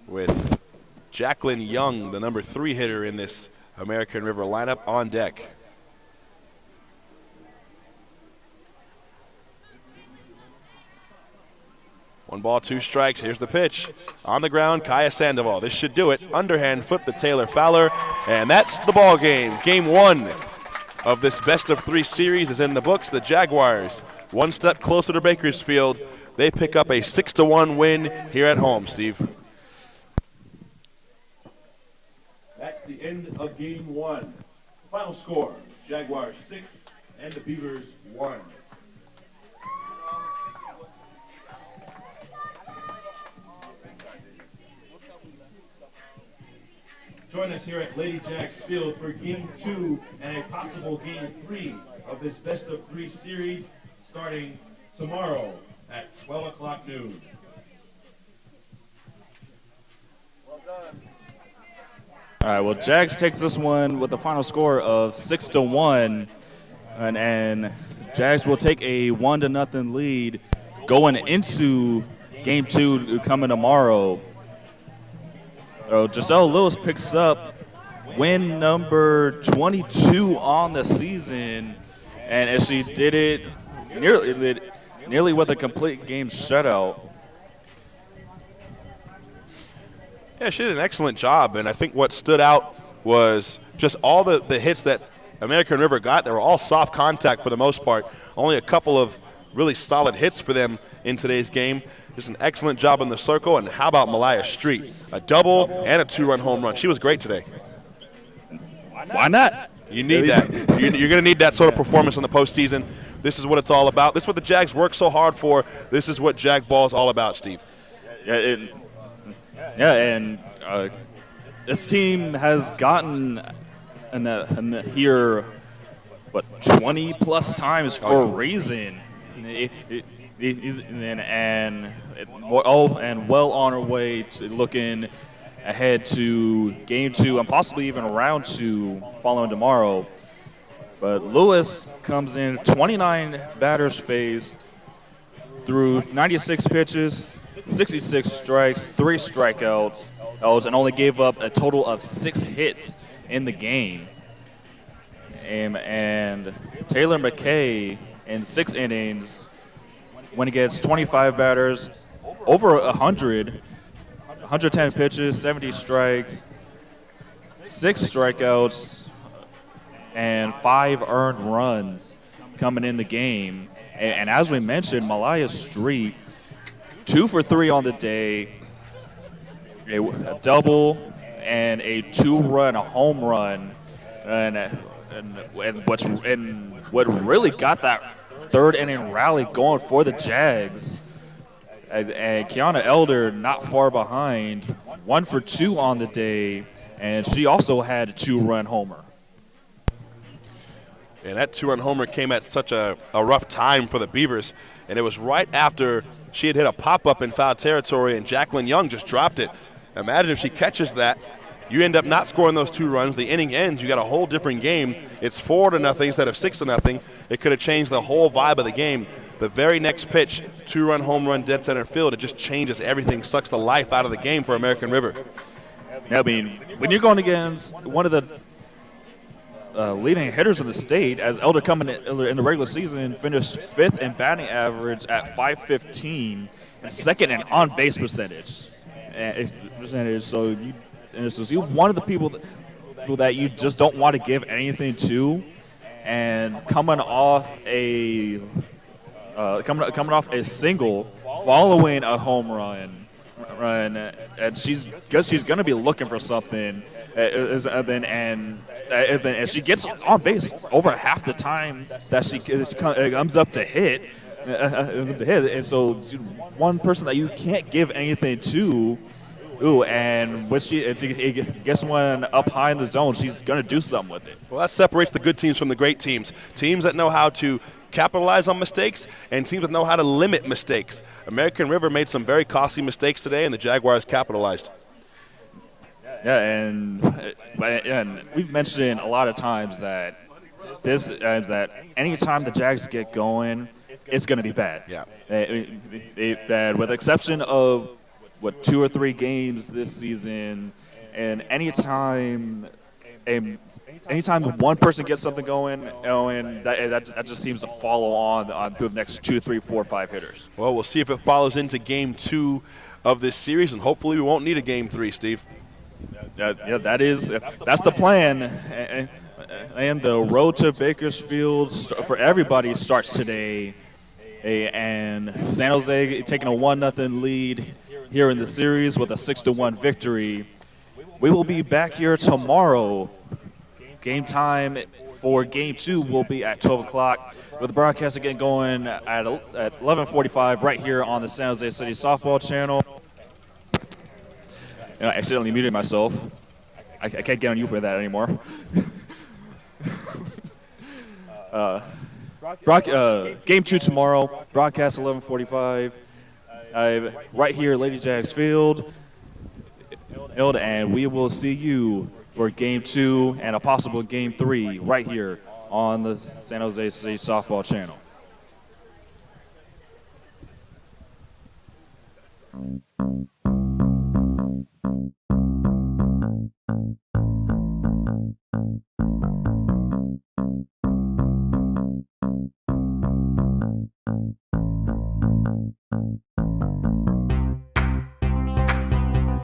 With Jacqueline Young, the number 3 hitter in this American River lineup, on deck. One ball, 2 strikes. Here's the pitch. On the ground, Kaya Sandoval. This should do it. Underhand flip to Taylor Fowler, and that's the ball game. Game 1 of this best-of-3 series is in the books. The Jaguars, 1 step closer to Bakersfield. They pick up a 6-1 win here at home, Steve. That's the end of game 1. Final score, Jaguars 6 and the Beavers 1. Join us here at Lady Jags Field for Game 2 and a possible Game 3 of this best-of-3 series starting tomorrow at 12 o'clock noon. All right, well, Jags takes this one with a final score of 6-1, and Jags will take a 1-0 lead going into Game 2 coming tomorrow. Giselle Lewis picks up win number 22 on the season, and as she did it nearly with a complete game shutout. Yeah, she did an excellent job, and I think what stood out was just all the hits that American River got. They were all soft contact for the most part. Only a couple of really solid hits for them in today's game. Just an excellent job in the circle, and how about Malaya Street? A double and a 2-run home run. She was great today. Why not? You need that. You're going to need that sort of performance in the postseason. This is what it's all about. This is what the Jags work so hard for. This is what Jag ball is all about, Steve. And this team has gotten here, 20-plus times for a reason. And well on our way to looking ahead to Game 2 and possibly even Round 2 following tomorrow. But Lewis comes in 29 batters faced through 96 pitches, 66 strikes, 3 strikeouts, and only gave up a total of 6 hits in the game. And Taylor McKay in 6 innings went against 25 batters, over 110 pitches, 70 strikes, 6 strikeouts, and 5 earned runs coming in the game. And as we mentioned, Malaya Street, 2 for 3 on the day, a double and a 2-run home run. And what really got that third inning rally going for the Jags, and Kiana Elder not far behind, 1 for 2 on the day, and she also had a 2-run homer. And that 2-run homer came at such a rough time for the Beavers, and it was right after she had hit a pop-up in foul territory, and Jacqueline Young just dropped it. Imagine if she catches that. You end up not scoring those 2 runs. The inning ends. You got a whole different game. It's 4-0 instead of 6-0. It could have changed the whole vibe of the game. The very next pitch, 2-run home run, dead center field, it just changes everything, sucks the life out of the game for American River. I mean, when you're going against one of the leading hitters in the state, as Elder coming in the regular season finished 5th in batting average at .515 and 2nd in on-base percentage. So he's one of the people that you just don't want to give anything to, and coming off a single following a home run, and she's going to be looking for something, and she gets on base over half the time that she comes up to hit. And so one person that you can't give anything to. And when she gets one up high in the zone, she's going to do something with it. Well, that separates the good teams from the great teams. Teams that know how to capitalize on mistakes and teams that know how to limit mistakes. American River made some very costly mistakes today, and the Jaguars capitalized. Yeah, and we've mentioned a lot of times that that anytime the Jags get going, it's going to be bad. Yeah. Bad, with the exception of 2 or 3 games this season, and anytime one person gets something going, that just seems to follow on through the next 2, 3, 4, 5 hitters. Well, we'll see if it follows into Game 2 of this series, and hopefully we won't need a Game 3, Steve. That's the plan. And the road to Bakersfield for everybody starts today. And San Jose taking a 1-0 lead here in the series with a 6-1 victory. We will be back here tomorrow. Game time for Game 2 will be at 12 o'clock, with the broadcast again going at 11:45 right here on the San Jose City Softball channel. I accidentally muted myself. I can't get on you for that anymore. Game 2 tomorrow, broadcast 11:45. Right here, Lady Jags Field. And we will see you for Game 2 and a possible Game 3 right here on the San Jose City Softball channel.